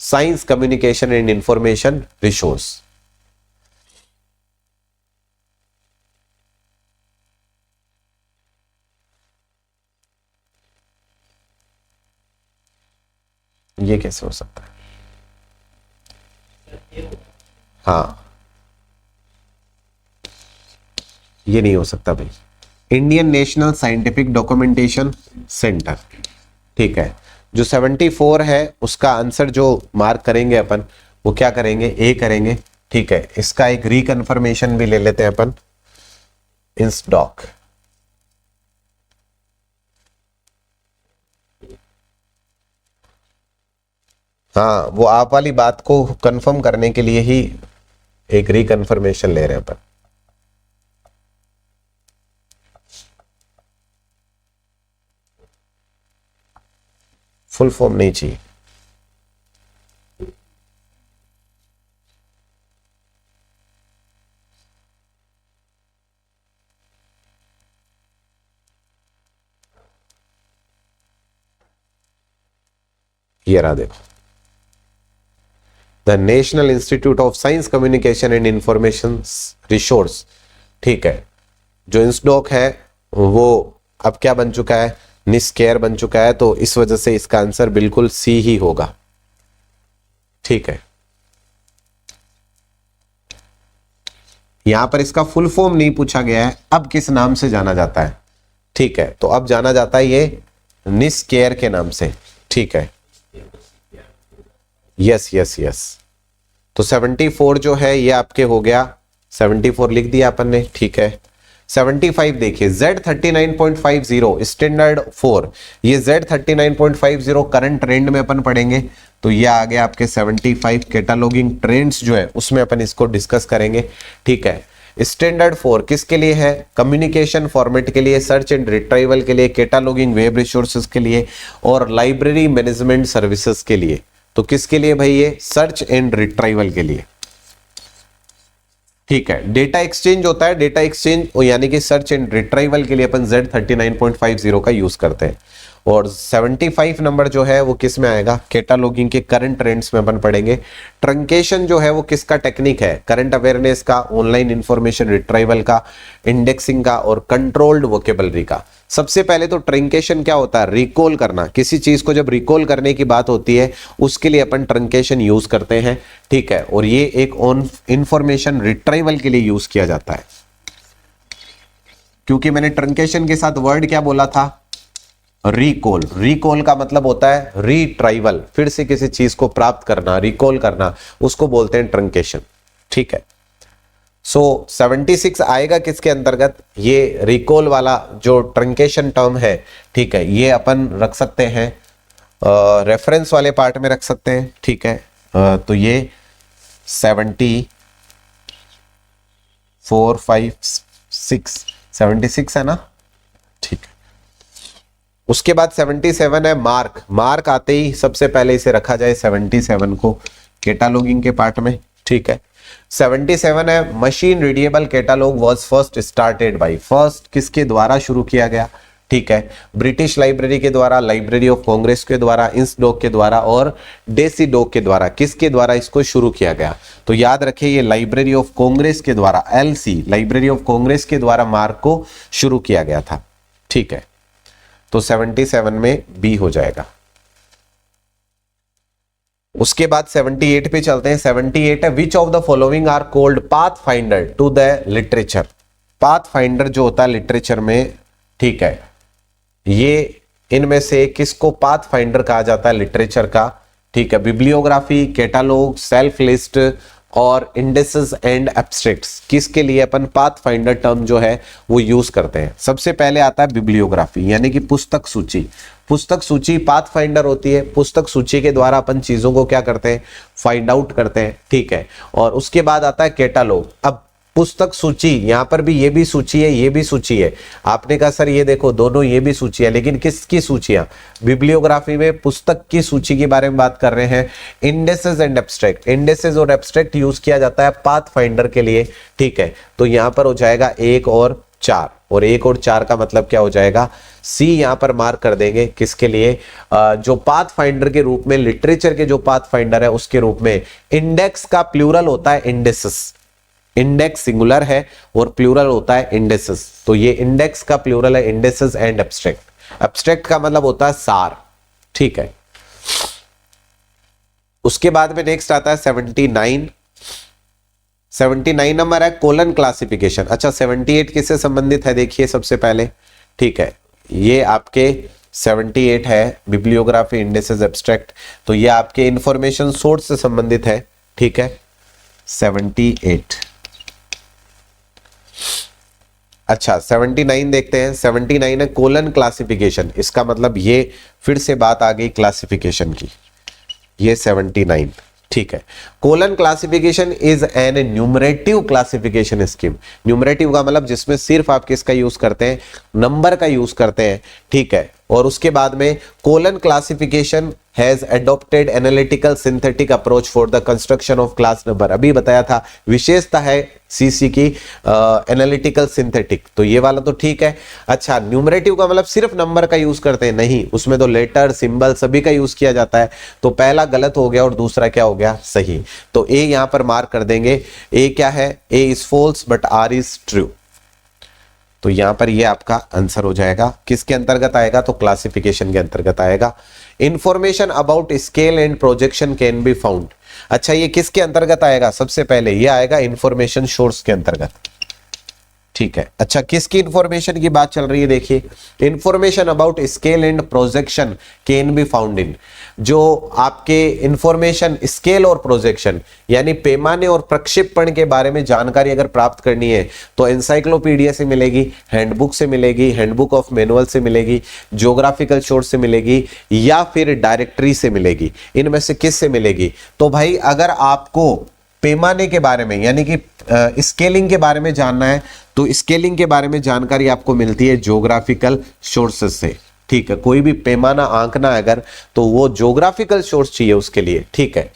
S1: science communication and information resource. ये कैसे हो सकता है, हाँ ये नहीं हो सकता भाई, Indian national scientific documentation centre. ठीक है, जो 74 है उसका आंसर जो मार्क करेंगे अपन वो क्या करेंगे, ए करेंगे। ठीक है, इसका एक रिकन्फर्मेशन भी ले लेते हैं अपन, इंसडॉक। हाँ, वो आप वाली बात को कंफर्म करने के लिए ही एक रिकन्फर्मेशन ले रहे हैं अपन। फुल फॉर्म नहीं चाहिए। ये रहा देखो, the national institute of science communication and information resource. ठीक है, जो इंसडॉक है वो अब क्या बन चुका है, निस्केयर बन चुका है। तो इस वजह से इसका आंसर बिल्कुल सी ही होगा। ठीक है, यहां पर इसका फुल फॉर्म नहीं पूछा गया है, अब किस नाम से जाना जाता है। ठीक है, तो अब जाना जाता है ये निस्केयर के नाम से, ठीक है। यस यस यस, तो 74 जो है ये आपके हो गया, 74 लिख दिया अपन ने, ठीक है। 75 देखिए, Z39.50 स्टैंडर्ड 4, ये Z39.50 करंट ट्रेंड में अपन पढ़ेंगे, तो ये आ गया आपके 75 कैटालॉगिंग ट्रेंड्स जो है उसमें अपन इसको डिस्कस करेंगे, ठीक है। स्टैंडर्ड 4 किसके लिए है? कम्युनिकेशन फॉर्मेट के लिए, सर्च एंड रिट्राइवल के लिए, कैटालॉगिंग वेब रिसोर्सेज के लिए और लाइब्रेरी मैनेजमेंट सर्विसेज के लिए। तो किसके लिए भाई? ये सर्च एंड रिट्राइवल के लिए, ठीक है। डेटा एक्सचेंज होता है, डेटा एक्सचेंज यानी कि सर्च एंड रिट्राइवल के लिए अपन Z39.50 का यूज करते हैं। और 75 नंबर जो है वो किस में आएगा? कैटालॉगिंग के करंट ट्रेंड्स में अपन पढ़ेंगे। ट्रंकेशन जो है वो किसका टेक्निक है? करंट अवेयरनेस का, ऑनलाइन इंफॉर्मेशन रिट्राइवल का, इंडेक्सिंग का और कंट्रोल्ड वोकेबलरी का। सबसे पहले तो ट्रंकेशन क्या होता है? रिकॉल करना। किसी चीज को जब रिकॉल करने की बात होती है उसके लिए अपन ट्रंकेशन यूज करते हैं, ठीक है। और ये एक ऑन इंफॉर्मेशन रिट्राइवल के लिए यूज किया जाता है, क्योंकि मैंने ट्रंकेशन के साथ वर्ड क्या बोला था? रिकॉल। रिकॉल का मतलब होता है रिट्राइवल, फिर से किसी चीज को प्राप्त करना, रिकॉल करना, उसको बोलते हैं ट्रंकेशन, ठीक है। सो 76 आएगा किसके अंतर्गत? ये रिकॉल वाला जो ट्रंकेशन टर्म है, ठीक है, ये अपन रख सकते हैं रेफरेंस वाले पार्ट में रख सकते हैं, ठीक है। तो ये 74, 5, 76 है ना, ठीक है। उसके बाद 77 है मार्क। मार्क आते ही सबसे पहले इसे रखा जाए 77 को कैटालॉगिंग के पार्ट में, ठीक है। 77 है machine readable catalogue was first started by, first किसके द्वारा शुरू किया गया? ठीक है, ब्रिटिश लाइब्रेरी के द्वारा, लाइब्रेरी ऑफ कांग्रेस के द्वारा, इंसडॉक के द्वारा और डेसी डॉक के द्वारा। किसके द्वारा इसको शुरू किया गया? तो याद रखिए ये लाइब्रेरी ऑफ कांग्रेस के द्वारा, LC लाइब्रेरी ऑफ कांग्रेस के द्वारा मार्क को शुरू किया गया था, ठीक है। तो 77 में बी हो जाएगा। उसके बाद 78 पे चलते हैं। 78 है which of the following are called path finder to the literature. Path finder जो होता है लिटरेचर में, ठीक है, ये इनमें से किसको पाथ फाइंडर कहा जाता है लिटरेचर का? ठीक है, बिब्लियोग्राफी, कैटालॉग, सेल्फ लिस्ट और इंडेक्सेस एंड एब्स्ट्रैक्ट्स। किसके लिए अपन पाथ फाइंडर टर्म जो है वो यूज करते हैं? सबसे पहले आता है बिब्लियोग्राफी यानी कि पुस्तक सूची। पुस्तक सूची पाथ फाइंडर होती है। पुस्तक सूची के द्वारा अपन चीजों को क्या करते हैं? फाइंड आउट करते हैं, ठीक है। और उसके बाद आता है कैटालॉग। अब पुस्तक सूची, यहां पर भी ये भी सूची है, ये भी सूची है। आपने कहा सर ये देखो दोनों ये भी सूची है, लेकिन किसकी सूचियां? बिब्लियोग्राफी में पुस्तक की सूची के बारे में बात कर रहे हैं। इंडेक्सेस एंड एब्स्ट्रैक्ट, इंडेक्सेस और एब्स्ट्रैक्ट यूज किया जाता है पाथ फाइंडर के लिए, ठीक है। तो यहां पर हो जाएगा 1 और 4, और 1 और 4 का मतलब क्या हो जाएगा? सी यहां पर मार्क कर देंगे। किसके लिए? जो पाथ फाइंडर के रूप में, लिटरेचर के जो पाथ फाइंडर है उसके रूप में। इंडेक्स का प्लूरल होता है इंडेक्सेस, इंडेक्स सिंगुलर है और प्लूरल होता है इंडेक्सेस। तो ये इंडेक्स का प्लूरल है इंडेक्सेस एंड एब्स्ट्रैक्ट। एब्स्ट्रैक्ट का मतलब होता है सार, ठीक है। उसके बाद में नेक्स्ट आता है 79। 79 नंबर है कोलन क्लासिफिकेशन। अच्छा 78 किससे संबंधित है? देखिए सबसे पहले, ठीक है, ये आपके 78 है बिब्लियोग्राफी, इंडेक्सेस, एब्स्ट्रैक्ट। तो ये आपके इंफॉर्मेशन सोर्स से संबंधित है, ठीक है। 78। अच्छा 79 देखते हैं। 79 है कोलन क्लासिफिकेशन। इसका मतलब ये फिर से बात आ गई क्लासिफिकेशन की, ये 79, ठीक है। Colon classification is an enumerative classification scheme. Enumerative का मतलब जिसमें सिर्फ आप किसका यूज करते हैं? नंबर का यूज करते हैं, ठीक है। और उसके बाद में colon classification has adopted analytical synthetic approach for the construction of class number. अभी बताया था विशेषता है सीसी की एनालिटिकल सिंथेटिक, तो ये वाला तो ठीक है। अच्छा न्यूमरेटिव का मतलब सिर्फ नंबर का यूज करते हैं? नहीं, उसमें तो लेटर, सिंबल सभी का यूज किया जाता है। तो पहला गलत हो गया और दूसरा क्या हो गया? सही। तो ए यहां पर मार्क कर देंगे। ए क्या है? A is false but R is true. तो यहां पर ये आपका आंसर हो जाएगा। किसके अंतर्गत आएगा? तो क्लासिफिकेशन के अंतर्गत आएगा। Information about scale and projection can be found. अच्छा ये किसके अंतर्गत आएगा? सबसे पहले ये आएगा इंफॉर्मेशन सोर्स के अंतर्गत, ठीक है। अच्छा, किसकी इंफॉर्मेशन की बात चल रही है? देखिए, information about scale and projection can be found in, जो आपके इंफॉर्मेशन स्केल और प्रोजेक्शन यानी पैमाने और प्रक्षेपण के बारे में जानकारी अगर प्राप्त करनी है तो एनसाइक्लोपीडिया से मिलेगी, हैंडबुक से मिलेगी, हैंडबुक ऑफ मैनुअल से मिलेगी, ज्योग्राफिकल सोर्स से मिलेगी, या फिर डायरेक्टरी से मिलेगी। इनमें से किस से मिलेगी? तो भाई अगर आपको पैमाने के बारे में यानी कि स्केलिंग के बारे में जानना है तो स्केलिंग के बारे में जानकारी आपको मिलती है ज्योग्राफिकल सोर्सेस से। ठीक है, कोई भी पैमाना आंकना है अगर तो वो ज्योग्राफिकल सोर्स चाहिए उसके लिए। ठीक है,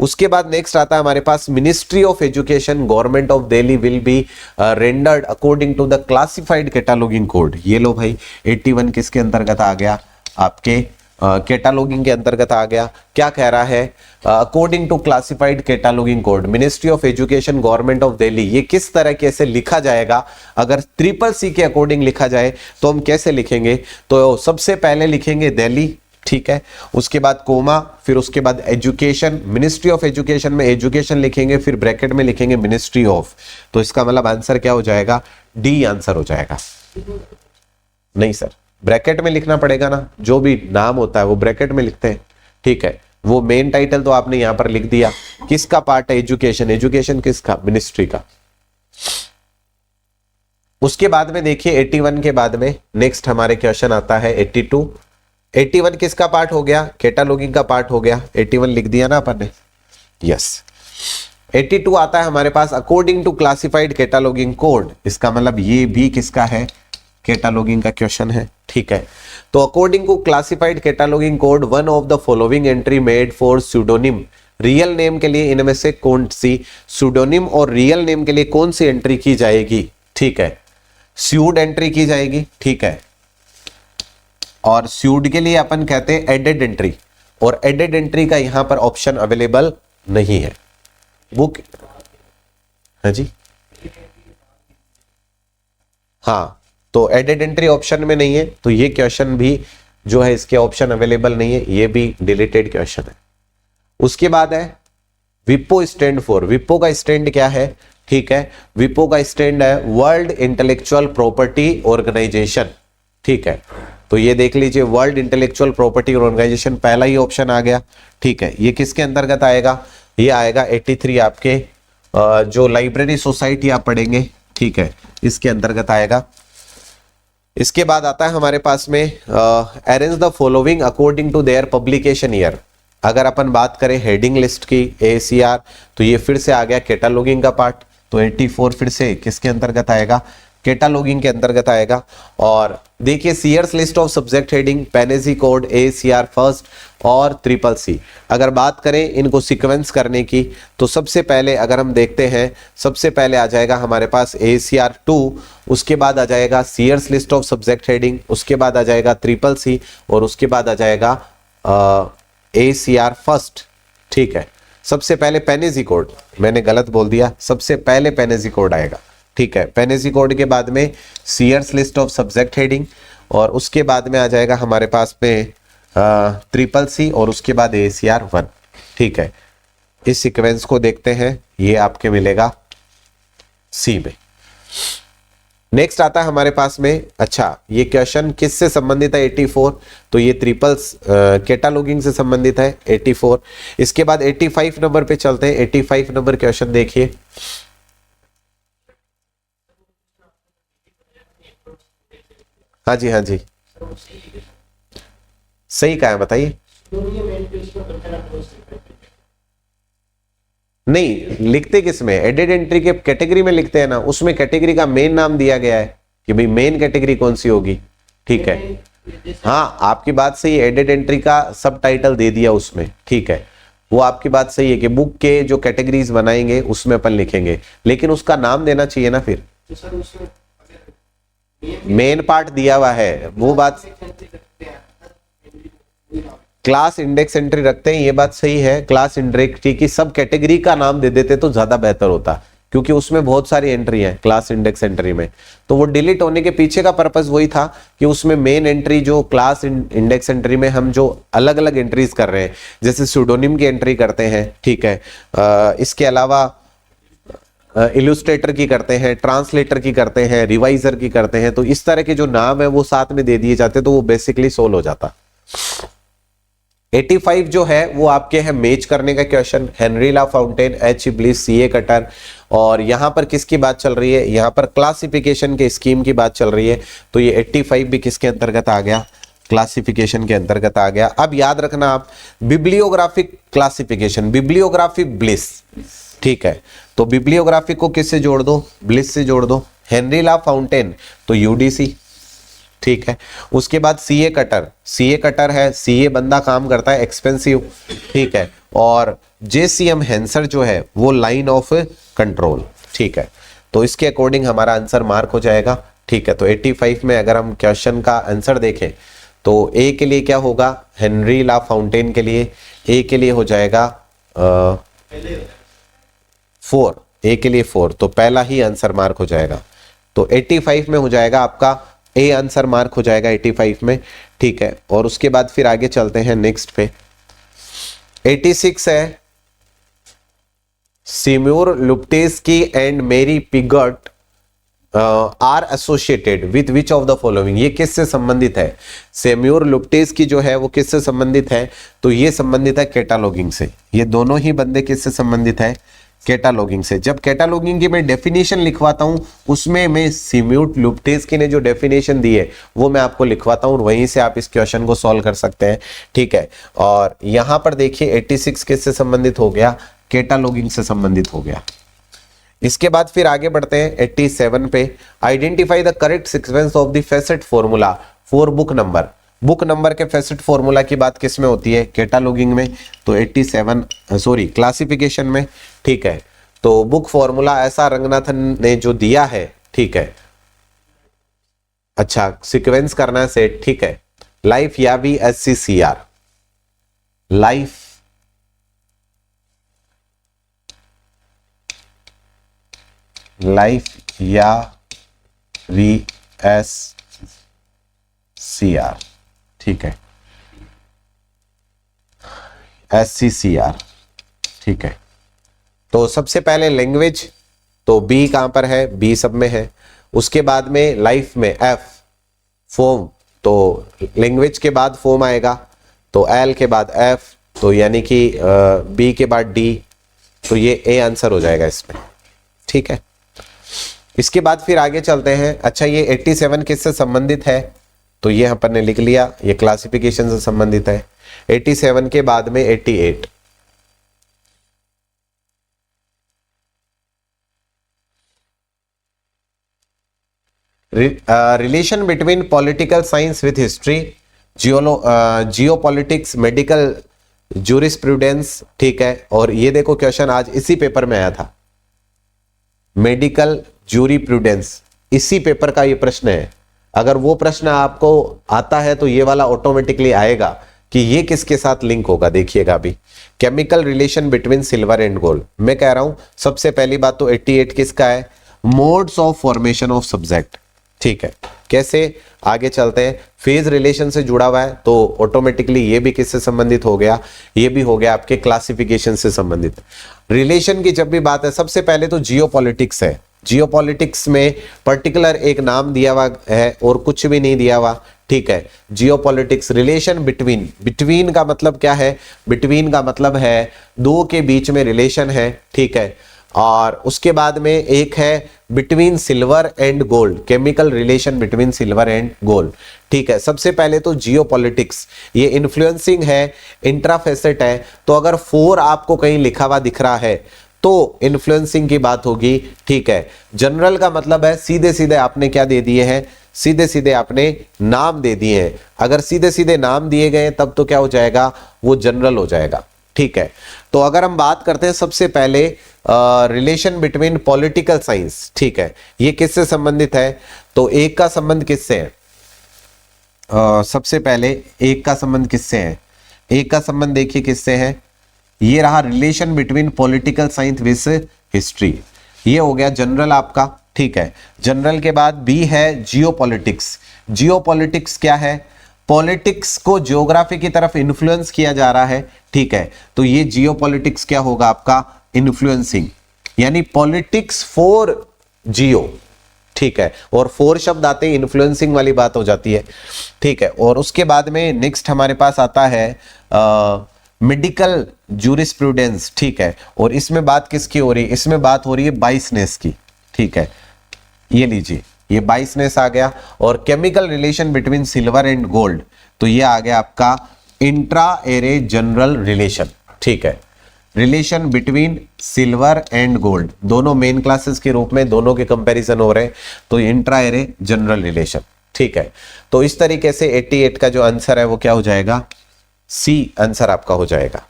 S1: उसके बाद नेक्स्ट आता है हमारे पास ministry of education government of Delhi will be rendered according to the classified cataloguing code. ये लो भाई 81 किसके अंतर्गत आ गया? आपके कैटालॉगिंग के अंतर्गत आ गया। क्या कह रहा है? According to classified cataloguing code ministry of education government of Delhi, ये किस तरीके से लिखा जाएगा? अगर CCC के अकॉर्डिंग लिखा जाए तो हम कैसे लिखेंगे? तो सबसे पहले लिखेंगे दिल्ली, ठीक है, उसके बाद कोमा, फिर उसके बाद एजुकेशन, मिनिस्ट्री ऑफ एजुकेशन में एजुकेशन लिखेंगे, फिर ब्रैकेट में लिखेंगे मिनिस्ट्री ऑफ। तो इसका मतलब आंसर क्या हो जाएगा? डी आंसर हो जाएगा। नहीं सर, ब्रैकेट में लिखना पड़ेगा ना, जो भी नाम होता है वो ब्रैकेट में लिखते हैं। ठीक है, वो मेन टाइटल तो आपने यहां पर लिख दिया। किसका पार्ट है? एजुकेशन। एजुकेशन किसका? मिनिस्ट्री का। उसके बाद में देखिए 81 के बाद में नेक्स्ट हमारे क्वेश्चन आता है 82। 81 किसका पार्ट हो गया? कैटालॉगिंग का पार्ट हो गया। 81 लिख दिया ना अपन ने, यस। 82 आता है हमारे पास according to classified cataloguing code. इसका मतलब ये भी किसका है? कैटालॉगिंग का क्वेश्चन है। ठीक है, तो according to classified cataloguing code one of the following entry made for pseudonym, real name के लिए इनमें से कौन सी, स्यूडोनिम और रियल नेम के लिए कौन सी एंट्री की जाएगी? ठीक है, स्यूड एंट्री की जाएगी। ठीक है, और स्यूड के लिए अपन कहते हैं एडेड एंट्री, और एडेड एंट्री का यहां पर ऑप्शन अवेलेबल नहीं है। बुक है जी, हाँ, तो एडेड एंट्री ऑप्शन में नहीं है, तो ये क्वेश्चन भी जो है इसके ऑप्शन अवेलेबल नहीं है, ये भी डिलीटेड क्वेश्चन है। उसके बाद है विपो स्टैंड फॉर। विपो का स्टैंड क्या है? ठीक है, विपो का स्टैंड है वर्ल्ड इंटेलेक्चुअल प्रॉपर्टी ऑर्गेनाइजेशन। ठीक है, तो ये देख लीजिए वर्ल्ड इंटेलेक्चुअल प्रॉपर्टी ऑर्गेनाइजेशन, पहला ही ऑप्शन आ गया। ठीक है, ये किसके अंतर्गत आएगा? ये आएगा 83 आपके जो लाइब्रेरी सोसाइटी आप पढ़ेंगे। ठीक है, इसके अंतर्गत आएगा। इसके बाद आता है हमारे पास में arrange the following according to their publication year. अगर अपन बात करें हेडिंग लिस्ट की ACR, तो ये फिर से आ गया कैटालॉगिंग का पार्ट। तो 84 फिर से किसके अंतर्गत आएगा? कैटालॉगिंग के अंतर्गत आएगा। और देखिए Sears list of subject heading, पेनेजी कोड, ACR फर्स्ट और CCC। अगर बात करें इनको सीक्वेंस करने की तो सबसे पहले अगर हम देखते हैं, सबसे पहले आ जाएगा हमारे पास ACR 2, उसके बाद आ जाएगा Sears list of subject heading, उसके बाद आ जाएगा CCC और उसके बाद आ जाएगा ACR फर्स्ट। ठीक है, सबसे पहले पेनेजी कोड, मैंने गलत बोल दिया, सबसे पहले पेनेजी कोड आएगा। ठीक है, पेनेजी कोड के बाद में Sears list of subject heading और उसके बाद में आ जाएगा हमारे पास में CCC और उसके बाद ACR 1। ठीक है, इस सीक्वेंस को देखते हैं, ये आपके मिलेगा C में। नेक्स्ट आता है हमारे पास में, अच्छा ये क्वेश्चन किससे संबंधित है? 84, तो ये कैटालॉगिंग से संबंधित है 84। इसके बाद 85 नंबर पे चलते हैं। 85 नंबर क्वेश्चन देखिए, हाँ जी हाँ जी, सही कहा है, बताइए। नहीं, लिखते किस में? एडेड एंट्री के कैटेगरी में लिखते हैं ना, उसमें कैटेगरी का मेन नाम दिया गया है कि भाई मेन कैटेगरी कौन सी होगी। ठीक है, हाँ आपकी बात सही है, एडेड एंट्री का सब टाइटल दे दिया उसमें। ठीक है, वो आपकी बात सही है कि बुक के जो कैटेगरीज बनाएंगे उसमें अपन लिखेंगे, लेकिन उसका नाम देना चाहिए ना। फिर मेन पार्ट दिया हुआ है, वो बात क्लास इंडेक्स एंट्री रखते हैं, ये बात सही है। क्लास इंडेक्स की सब कैटेगरी का नाम दे देते तो ज्यादा बेहतर होता, क्योंकि उसमें बहुत सारी एंट्री है क्लास इंडेक्स एंट्री में। तो वो डिलीट होने के पीछे का पर्पस वही था कि उसमें मेन एंट्री जो क्लास इंडेक्स एंट्री में हम जो अलग अलग एंट्रीज कर रहे हैं, जैसे स्यूडोनिम की एंट्री करते हैं। ठीक है, इसके अलावा इलुस्ट्रेटर की करते हैं, ट्रांसलेटर की करते हैं, रिवाइजर की करते हैं, तो इस तरह के जो नाम है वो साथ में दे दिए जाते, तो वो बेसिकली सोल्व हो जाता। 85 जो है वो आपके हैं मैच करने का question, Henri La Fontaine, H Bliss, C A Cutter, और यहां पर किसकी बात चल रही है, यहां पर क्लासिफिकेशन के स्कीम की बात चल रही है, तो ये 85 भी किसके अंतर्गत आ गया, क्लासिफिकेशन के अंतर्गत आ गया। अब याद रखना आप, बिब्लियोग्राफिक क्लासिफिकेशन, बिब्लियोग्राफिक ब्लिस, ठीक है, तो बिब्लियोग्राफिक को किससे जोड़ दो, ब्लिस से जोड़ दो, हेनरी ला फाउंटेन तो यूडीसी, ठीक है, उसके बाद सीए कटर, सीए कटर है, सीए बंदा काम करता है एक्सपेंसिव, ठीक है, और जेसीएम हैंसर जो है वो लाइन ऑफ कंट्रोल, ठीक है, तो इसके अकॉर्डिंग हमारा आंसर मार्क हो जाएगा, ठीक है। तो 85 में अगर हम क्वेश्चन का आंसर देखें तो ए के लिए क्या होगा, हेनरी ला फाउंटेन के लिए ए के लिए हो जाएगा 4, ए के लिए 4, तो पहला ही आंसर मार्क हो जाएगा, तो 85 में हो जाएगा आपका ए आंसर मार्क हो जाएगा 85 में, ठीक है। और उसके बाद फिर आगे चलते हैं नेक्स्ट पे, 86 है, Seymour Lubetzky and Mary Piggott are associated with which of the following, ये किससे संबंधित है, सिम्यूर लुप्टेस्की जो है वो किससे संबंधित है, तो ये संबंधित है कैटालॉगिंग से, ये दोनों ही बंदे किससे संबंधित है, कैटालॉगिंग से। जब कैटालॉगिंग की मैं डेफिनेशन लिखवाता हूं उसमें मैं सिम्यूट लुप्टेस्की ने जो डेफिनेशन दी है वो मैं आपको लिखवाता हूं, वहीं से आप इस क्वेश्चन को सॉल्व कर सकते हैं, ठीक है। और यहां पर देखिए 86 किससे संबंधित हो गया, कैटालॉगिंग से संबंधित हो गया। इसके बाद फिर आगे बढ़ते हैं 87 पे, identify the correct sequence of the facet formula for book number, book number के फैसेट फॉर्मूला की बात किस में होती है, कैटालॉगिंग में, तो 87 सॉरी क्लासिफिकेशन में, ठीक है। तो बुक फॉर्मूला ऐसा रंगनाथन ने जो दिया है, ठीक है, अच्छा सीक्वेंस करना है सेट, ठीक है, लाइफ या भी SCCR, लाइफ या VSCR, ठीक है, SCCR, ठीक है। तो सबसे पहले लैंग्वेज, तो बी कहां पर है, बी सब में है, उसके बाद में लाइफ में F, फॉर्म, तो लैंग्वेज के बाद फॉर्म आएगा, तो L के बाद F, तो यानी कि B के बाद D, तो ये A आंसर हो जाएगा इसमें, ठीक है। इसके बाद फिर आगे चलते हैं, अच्छा ये 87 किससे संबंधित है, तो ये अपन ने लिख लिया, ये क्लासिफिकेशन से संबंधित है। 87 के बाद में 88, relation between political science with history, geopolitics, medical jurisprudence, ठीक है। और ये देखो क्वेश्चन आज इसी पेपर में आया था, मेडिकल जूरिप्रूडेंस, इसी पेपर का ये प्रश्न है। अगर वो प्रश्न आपको आता है तो ये वाला ऑटोमेटिकली आएगा कि ये किसके साथ लिंक होगा, देखिएगा अभी, chemical relation between silver and gold. मैं कह रहा हूं सबसे पहली बात तो 88 किसका है, modes of formation of subject, ठीक है। कैसे, आगे चलते हैं, फेज रिलेशन से जुड़ा हुआ है तो ऑटोमेटिकली ये भी किससे संबंधित हो गया, ये भी हो गया आपके क्लासिफिकेशन से संबंधित। रिलेशन की जब भी बात है, सबसे पहले तो जियोपॉलिटिक्स है, जियोपॉलिटिक्स में पर्टिकुलर एक नाम दिया हुआ है और कुछ भी नहीं दिया हुआ, ठीक है। जियोपॉलिटिक्स, रिलेशन बिटवीन, बिटवीन का मतलब क्या है, बिटवीन का मतलब है दो के बीच में रिलेशन है, ठीक है। और उसके बाद में एक है between silver and gold, chemical relation between silver and gold, ठीक है। सबसे पहले तो जियोपॉलिटिक्स, ये इन्फ्लुएंसिंग है, इंट्राफेसेट है, तो अगर 4 आपको कहीं लिखा हुआ दिख रहा है तो इन्फ्लुएंसिंग की बात होगी, ठीक है। जनरल का मतलब है सीधे सीधे आपने क्या दे दिए हैं, सीधे सीधे आपने नाम दे दिए हैं। अगर सीधे सीधे नाम दिए गए तब तो क्या हो जाएगा, वो जनरल हो जाएगा, ठीक है। तो अगर हम बात करते हैं सबसे पहले रिलेशन बिटवीन पॉलिटिकल साइंस, ठीक है, ये किससे संबंधित है, तो एक का संबंध किससे है, सबसे पहले एक का संबंध किससे है, एक का संबंध देखिए किससे है, ये रहा relation between political science with history, ये हो गया जनरल आपका, ठीक है। जनरल के बाद बी है जियोपॉलिटिक्स, जियोपॉलिटिक्स क्या है, पॉलिटिक्स को ज्योग्राफी की तरफ इन्फ्लुएंस किया जा रहा है, ठीक है। तो ये जियोपॉलिटिक्स क्या होगा आपका, इन्फ्लुएंसिंग, यानी पॉलिटिक्स फॉर जियो, ठीक है। और फोर शब्द आते हैं, इन्फ्लुएंसिंग वाली बात हो जाती है, ठीक है। और उसके बाद में नेक्स्ट हमारे पास आता है मेडिकल जूरिस्प्रूडेंस, ठीक है। और इसमें बात किसकी हो रही है? इसमें बात हो रही है बाइसनेस की, ठीक है। ये लीजिए, ये बाइसनेस आ गया। और chemical relation between silver and gold, तो ये आ गया आपका इंट्रा एरे जनरल रिलेशन, ठीक है। Relation between silver and gold, दोनों मेन क्लासेस के रूप में दोनों के कंपैरिजन हो रहे हैं, तो इंट्रा एरे जनरल रिलेशन, ठीक है। तो इस तरीके से 88 का जो आंसर है वो क्या हो जाएगा? सी आंसर आपका हो जाएगा।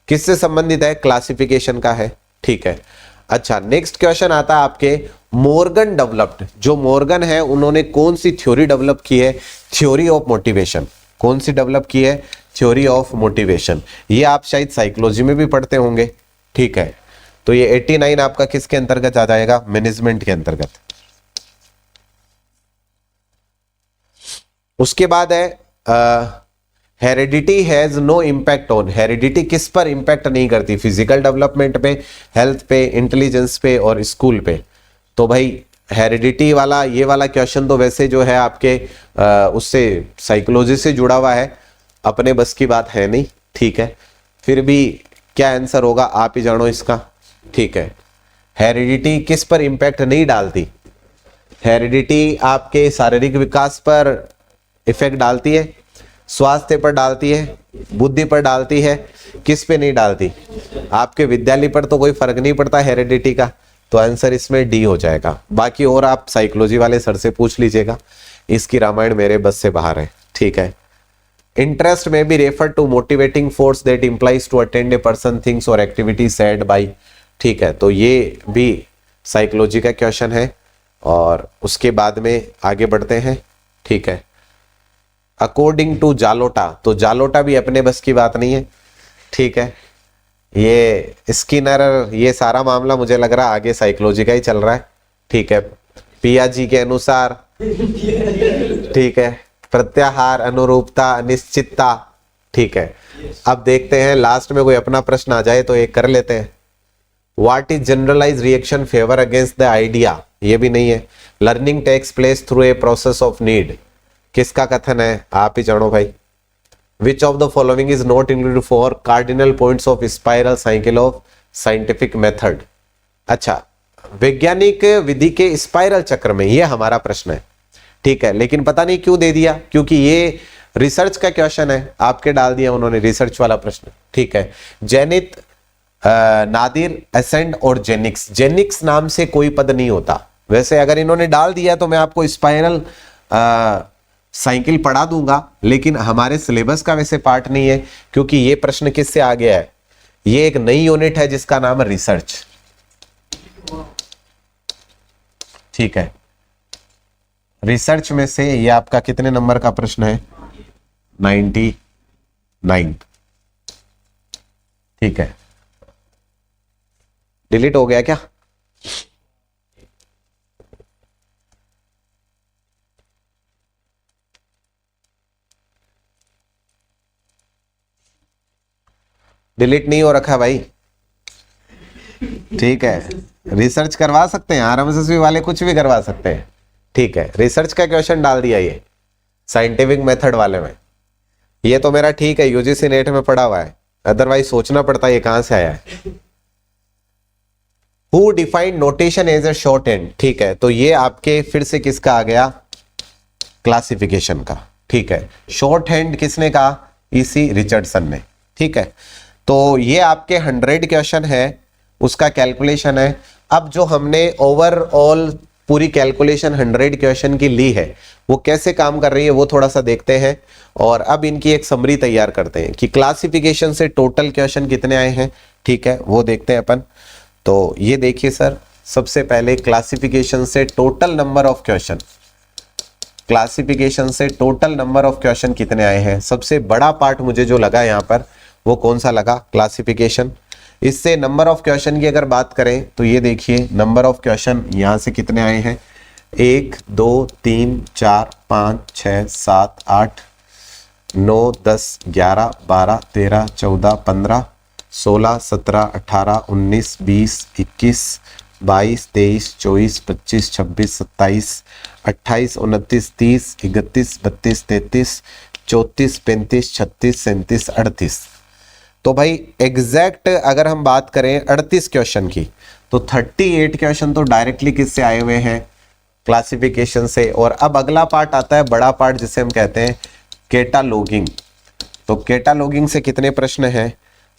S1: किससे संबंधित है? क्लासिफिकेशन का है, ठीक है। अच्छा, नेक्स्ट क्वेश्चन आता है आपके मॉर्गन डेवलप्ड। जो मॉर्गन है उन्होंने कौन सी थ्योरी डेवलप की है? Theory of motivation. कौन सी डेवलप की है? Theory of motivation. ये आप शायद साइकोलॉजी में भी पढ़ते होंगे, ठीक है। तो ये 89 आपका किसके अंतर्गत आ जाएगा? मैनेजमेंट के अंतर्गत। उसके बाद है heredity has no impact on. Heredity किस पर इम्पैक्ट नहीं करती? फिजिकल डेवलपमेंट पे, हेल्थ पे, इंटेलिजेंस पे और स्कूल पे। तो भाई हेरिडिटी वाला ये वाला क्वेश्चन तो वैसे जो है आपके उससे साइकोलॉजी से जुड़ा हुआ है, अपने बस की बात है नहीं, ठीक है। फिर भी क्या आंसर होगा आप ही जानो इसका, ठीक है। हेरिडिटी किस पर इम्पैक्ट नहीं डालती? हेरिडिटी आपके शारीरिक विकास पर इफेक्ट डालती है, स्वास्थ्य पर डालती है, बुद्धि पर डालती है, किस पे नहीं डालती? आपके विद्यालय पर तो कोई फर्क नहीं पड़ता हेरिडिटी का, तो आंसर इसमें डी हो जाएगा। बाकी और आप साइकोलॉजी वाले सर से पूछ लीजिएगा, इसकी रामायण मेरे बस से बाहर है, ठीक है। इंटरेस्ट में भी refer to motivating force that impels to attend a person things और एक्टिविटी सेड बाई, ठीक है। तो ये भी साइकोलॉजी का क्वेश्चन है। और उसके बाद में आगे बढ़ते हैं, ठीक है। अकॉर्डिंग टू जालोटा, तो जालोटा भी अपने बस की बात नहीं है, ठीक है। ये स्किनर, ये सारा मामला मुझे लग रहा है आगे साइकोलॉजी का ही चल रहा है, ठीक है। पियाजी के अनुसार, ठीक है, प्रत्याहार, अनुरूपता, अनिश्चितता, ठीक है। अब देखते हैं लास्ट में कोई अपना प्रश्न आ जाए तो एक कर लेते हैं। What is generalise reaction favour against the idea? ये भी नहीं है। Learning takes place through a process of need, किसका कथन है? आप ही जानो भाई। Which of the following is not included for cardinal points of spiral cycle of scientific method? अच्छा, वैज्ञानिक विधि के स्पाइरल चक्र में, ये हमारा प्रश्न है, ठीक है। लेकिन पता नहीं क्यों दे दिया, क्योंकि ये रिसर्च का क्वेश्चन है, आपके डाल दिया उन्होंने रिसर्च वाला प्रश्न, ठीक है। जेनिथ, नादिर, एसेंड और जेनिक्स। जेनिक्स नाम से कोई पद नहीं होता। वैसे अगर इन्होंने डाल दिया तो मैं आपको स्पाइरल साइकिल पढ़ा दूंगा, लेकिन हमारे सिलेबस का वैसे पार्ट नहीं है, क्योंकि ये प्रश्न किससे आ गया है? ये एक नई यूनिट है जिसका नाम है रिसर्च, ठीक है। रिसर्च में से ये आपका कितने नंबर का प्रश्न है? 99, ठीक है। डिलीट हो गया क्या? डिलीट नहीं हो रखा भाई, ठीक है। रिसर्च करवा सकते हैं, आरएमएसएसबी वाले कुछ भी करवा सकते हैं, ठीक है। रिसर्च का क्वेश्चन डाल दिया ये साइंटिफिक मेथड वाले में। ये तो मेरा ठीक है यूजीसी नेट में पढ़ा हुआ है, अदरवाइज सोचना पड़ता है ये कहां से आया है। Who defined notation as a short hand, ठीक है। तो ये आपके फिर से किसका आ गया? क्लासिफिकेशन का, ठीक है। शॉर्ट हैंड किसने कहा? इसी रिचर्डसन ने, ठीक है। तो ये आपके 100 क्वेश्चन है, उसका कैलकुलेशन है। अब जो हमने ओवरऑल पूरी कैलकुलेशन 100 क्वेश्चन की ली है, वो कैसे काम कर रही है वो थोड़ा सा देखते हैं। और अब इनकी एक समरी तैयार करते हैं कि क्लासिफिकेशन से टोटल क्वेश्चन कितने आए हैं, ठीक है, वो देखते हैं अपन। तो ये देखिए सर, सबसे पहले क्लासिफिकेशन से total number of question, classification से टोटल नंबर ऑफ क्वेश्चन कितने आए हैं। सबसे बड़ा पार्ट मुझे जो लगा यहाँ पर वो कौन सा लगा? क्लासिफिकेशन। इससे नंबर ऑफ क्वेश्चन की अगर बात करें तो ये देखिए नंबर ऑफ क्वेश्चन यहाँ से कितने आए हैं? 1 2 3 4 5 6 7 8 9 10 11 12 13 14 15 16, 17, 18, 19, 20, 21, 22, 23, 24, 25, 26, 27, 28, 29, 30, 31, 32, 33, 34, 35, 36, 37, 38। तो भाई एग्जैक्ट अगर हम बात करें 38 क्वेश्चन की, तो 38 क्वेश्चन तो डायरेक्टली किससे आए हुए हैं, क्लासिफिकेशन से। और अब अगला पार्ट आता है, बड़ा पार्ट, जिसे हम कहते हैं कैटालॉगिंग। तो कैटालॉगिंग से कितने प्रश्न हैं,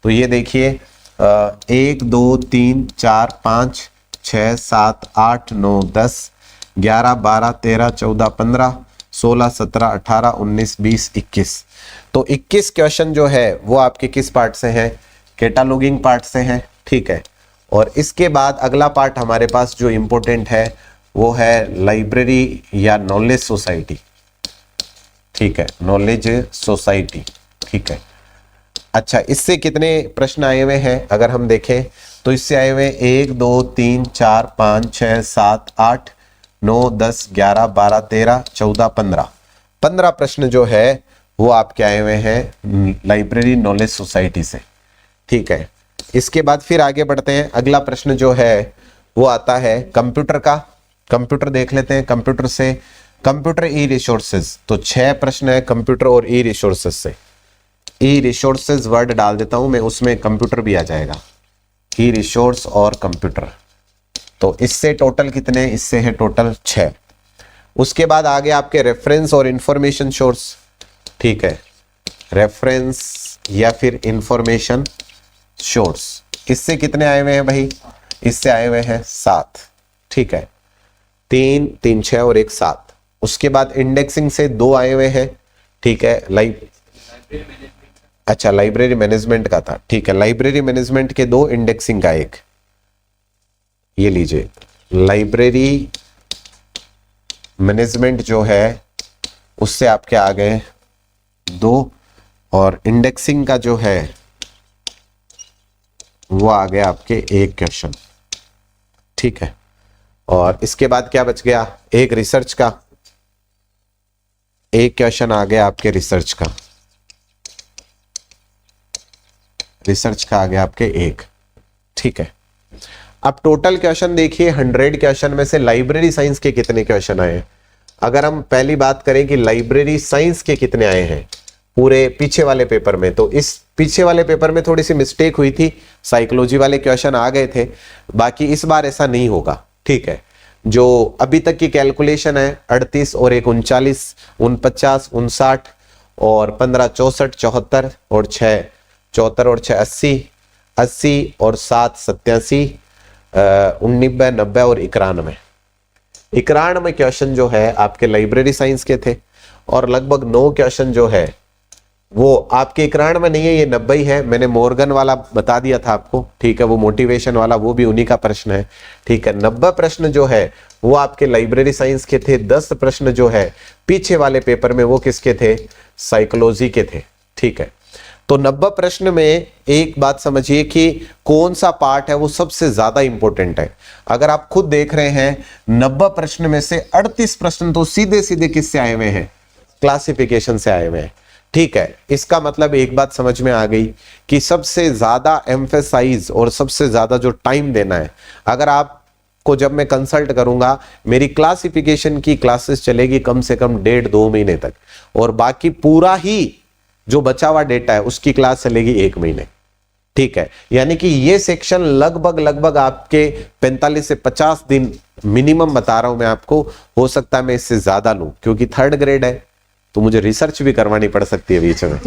S1: तो ये देखिए 1 2 3 4 5 6 7 8 9 10 11 12 13 14 15 16 17 18 19 20 21। तो 21 क्वेश्चन जो है वो आपके किस पार्ट से हैं, कैटालॉगिंग पार्ट से हैं, ठीक है। और इसके बाद अगला पार्ट हमारे पास जो इंपॉर्टेंट है वो है लाइब्रेरी या नॉलेज सोसाइटी, ठीक है, नॉलेज सोसाइटी, ठीक है। अच्छा, इससे कितने प्रश्न आए हुए हैं अगर हम देखें, तो इससे आए हुए 1 2 3 4 5 6 7 8 9 10 11 12 13 14 15 प्रश्न जो है वो आपके आए हुए हैं लाइब्रेरी नॉलेज सोसाइटी से, ठीक है। इसके बाद फिर आगे बढ़ते हैं, अगला प्रश्न जो है वो आता है कंप्यूटर का। कंप्यूटर देख लेते हैं, कंप्यूटर से कंप्यूटर ई रिसोर्सेज, तो 6 प्रश्न है कंप्यूटर और ई रिसोर्सेज से। ई रिसोर्सेज वर्ड डाल देता हूं मैं, उसमें कंप्यूटर भी आ जाएगा, ई रिसोर्स और कंप्यूटर। तो इससे टोटल कितने, इससे है टोटल 6। उसके बाद आगे आपके रेफरेंस और इंफॉर्मेशन सोर्स, ठीक है, रेफरेंस या फिर इंफॉर्मेशन सोर्स, इससे कितने आए हुए हैं भाई, इससे आए हुए हैं 7, ठीक है, 3 3 6 और 1 7। उसके बाद इंडेक्सिंग से 2 आए हुए हैं, ठीक है, अच्छा लाइब्रेरी मैनेजमेंट का था, ठीक है, लाइब्रेरी मैनेजमेंट के 2, इंडेक्सिंग का 1, ये लीजिए लाइब्रेरी मैनेजमेंट जो है उससे आपके आ गए 2, और इंडेक्सिंग का जो है वो आ गया आपके 1 क्वेश्चन, ठीक है। और इसके बाद क्या बच गया, 1 रिसर्च का, 1 क्वेश्चन आ गया आपके रिसर्च का, रिसर्च का आ गया आपके 1, ठीक है। अब टोटल क्वेश्चन देखिए, 100 क्वेश्चन में से लाइब्रेरी साइंस के कितने क्वेश्चन आए हैं। अगर हम पहली बात करें कि लाइब्रेरी साइंस के कितने आए हैं पूरे पीछे वाले पेपर में, तो इस पीछे वाले पेपर में थोड़ी सी मिस्टेक हुई थी, साइकोलॉजी वाले क्वेश्चन आ गए थे, बाकी इस बार ऐसा नहीं होगा, ठीक है। जो अभी तक की कैलकुलेशन है 38 और 1 39, 49 59 और 15 64 74 और 6 74 और 6 80 80 और 7 87 99 90 और 91 क्वेश्चन जो है आपके लाइब्रेरी साइंस के थे। और लगभग 9 क्वेश्चन जो है वो आपके 91 नहीं है, ये 90 ही है। मैंने मॉर्गन वाला बता दिया था आपको, ठीक है, वो मोटिवेशन वाला, वो भी उन्हीं का प्रश्न है, ठीक है। 90 प्रश्न जो है वो आपके लाइब्रेरी साइंस के थे। 10 प्रश्न जो है पीछे वाले पेपर में वो किसके थे, साइकोलॉजी के थे, ठीक है। तो 90 प्रश्न में एक बात समझिए कि कौन सा पार्ट है वो सबसे ज्यादा इंपॉर्टेंट है। अगर आप खुद देख रहे हैं 90 प्रश्न में से 38 प्रश्न तो सीधे सीधे किससे आए हुए हैं, क्लासिफिकेशन से आए हुए हैं, ठीक है। इसका मतलब एक बात समझ में आ गई कि सबसे ज्यादा एम्फेसाइज और सबसे ज्यादा जो टाइम देना है, अगर आपको जब मैं कंसल्ट करूंगा, मेरी क्लासिफिकेशन की क्लासेस चलेगी कम से कम 1.5-2 महीने तक, और बाकी पूरा ही जो बचा हुआ डेटा है उसकी क्लास चलेगी 1 महीने, ठीक है। यानी कि ये सेक्शन लगभग आपके 45 से 50 दिन मिनिमम बता रहा हूं मैं आपको, हो सकता है मैं इससे ज्यादा लूं, क्योंकि 3rd ग्रेड है तो मुझे रिसर्च भी करवानी पड़ सकती है बीच में,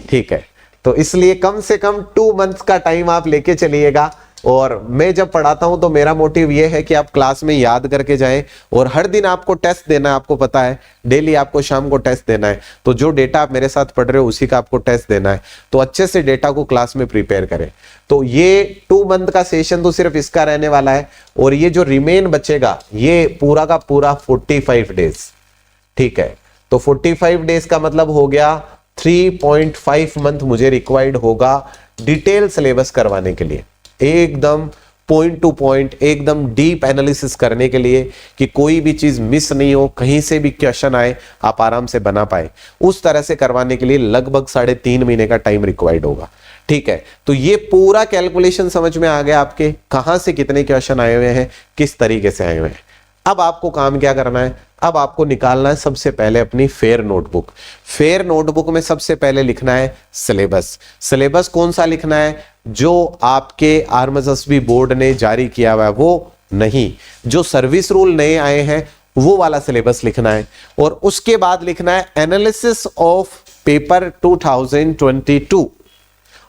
S1: ठीक है। तो इसलिए कम से कम 2 मंथ्स का टाइम आप लेके चलिएगा। और मैं जब पढ़ाता हूं तो मेरा मोटिव ये है कि आप क्लास में याद करके जाएं, और हर दिन आपको टेस्ट देना है, आपको पता है डेली आपको शाम को टेस्ट देना है, तो जो डेटा आप मेरे साथ पढ़ रहे हो उसी का आपको टेस्ट देना है, तो अच्छे से डेटा को क्लास में प्रिपेयर करें। तो ये 2 मंथ का सेशन तो सिर्फ इसका रहने वाला है, और ये जो रिमेन बचेगा ये पूरा का पूरा 45 डेज, ठीक है। तो 45 डेज का मतलब हो गया 3.5 मंथ मुझे रिक्वायर्ड होगा डिटेल सिलेबस करवाने के लिए, एकदम पॉइंट टू पॉइंट एकदम डीप एनालिसिस करने के लिए कि कोई भी चीज मिस नहीं हो, कहीं से भी क्वेश्चन आए आप आराम से बना पाए, उस तरह से करवाने के लिए लगभग 3.5 महीने का टाइम रिक्वायर्ड होगा। ठीक है, तो ये पूरा कैलकुलेशन समझ में आ गया आपके, कहां से कितने क्वेश्चन आए हुए हैं, किस तरीके से आए हुए हैं। अब आपको काम क्या करना है, अब आपको निकालना है सबसे पहले अपनी फेयर नोटबुक। फेयर नोटबुक में सबसे पहले लिखना है सिलेबस। सिलेबस कौन सा लिखना है, जो आपके आर्मसबी बोर्ड ने जारी किया हुआ है वो नहीं, जो सर्विस रूल नए आए हैं वो वाला सिलेबस लिखना है। और उसके बाद लिखना है एनालिसिस ऑफ पेपर 2022।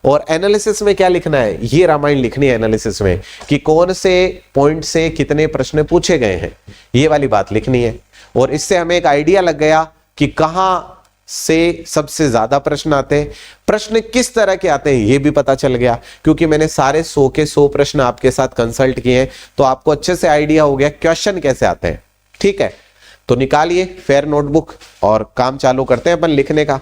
S1: और एनालिसिस में क्या लिखना है, ये रामायण लिखनी है एनालिसिस में कि कौन से पॉइंट से कितने प्रश्न पूछे गए हैं, ये वाली बात लिखनी है। और इससे हमें एक आइडिया लग गया कि कहां से सबसे ज्यादा प्रश्न आते हैं, प्रश्न किस तरह के आते हैं ये भी पता चल गया, क्योंकि मैंने सारे 100 के 100 प्रश्न आपके साथ कंसल्ट किए हैं, तो आपको अच्छे से आइडिया हो गया क्वेश्चन कैसे आते हैं। ठीक है, तो निकालिए फेयर नोटबुक और काम चालू करते हैं अपन लिखने का।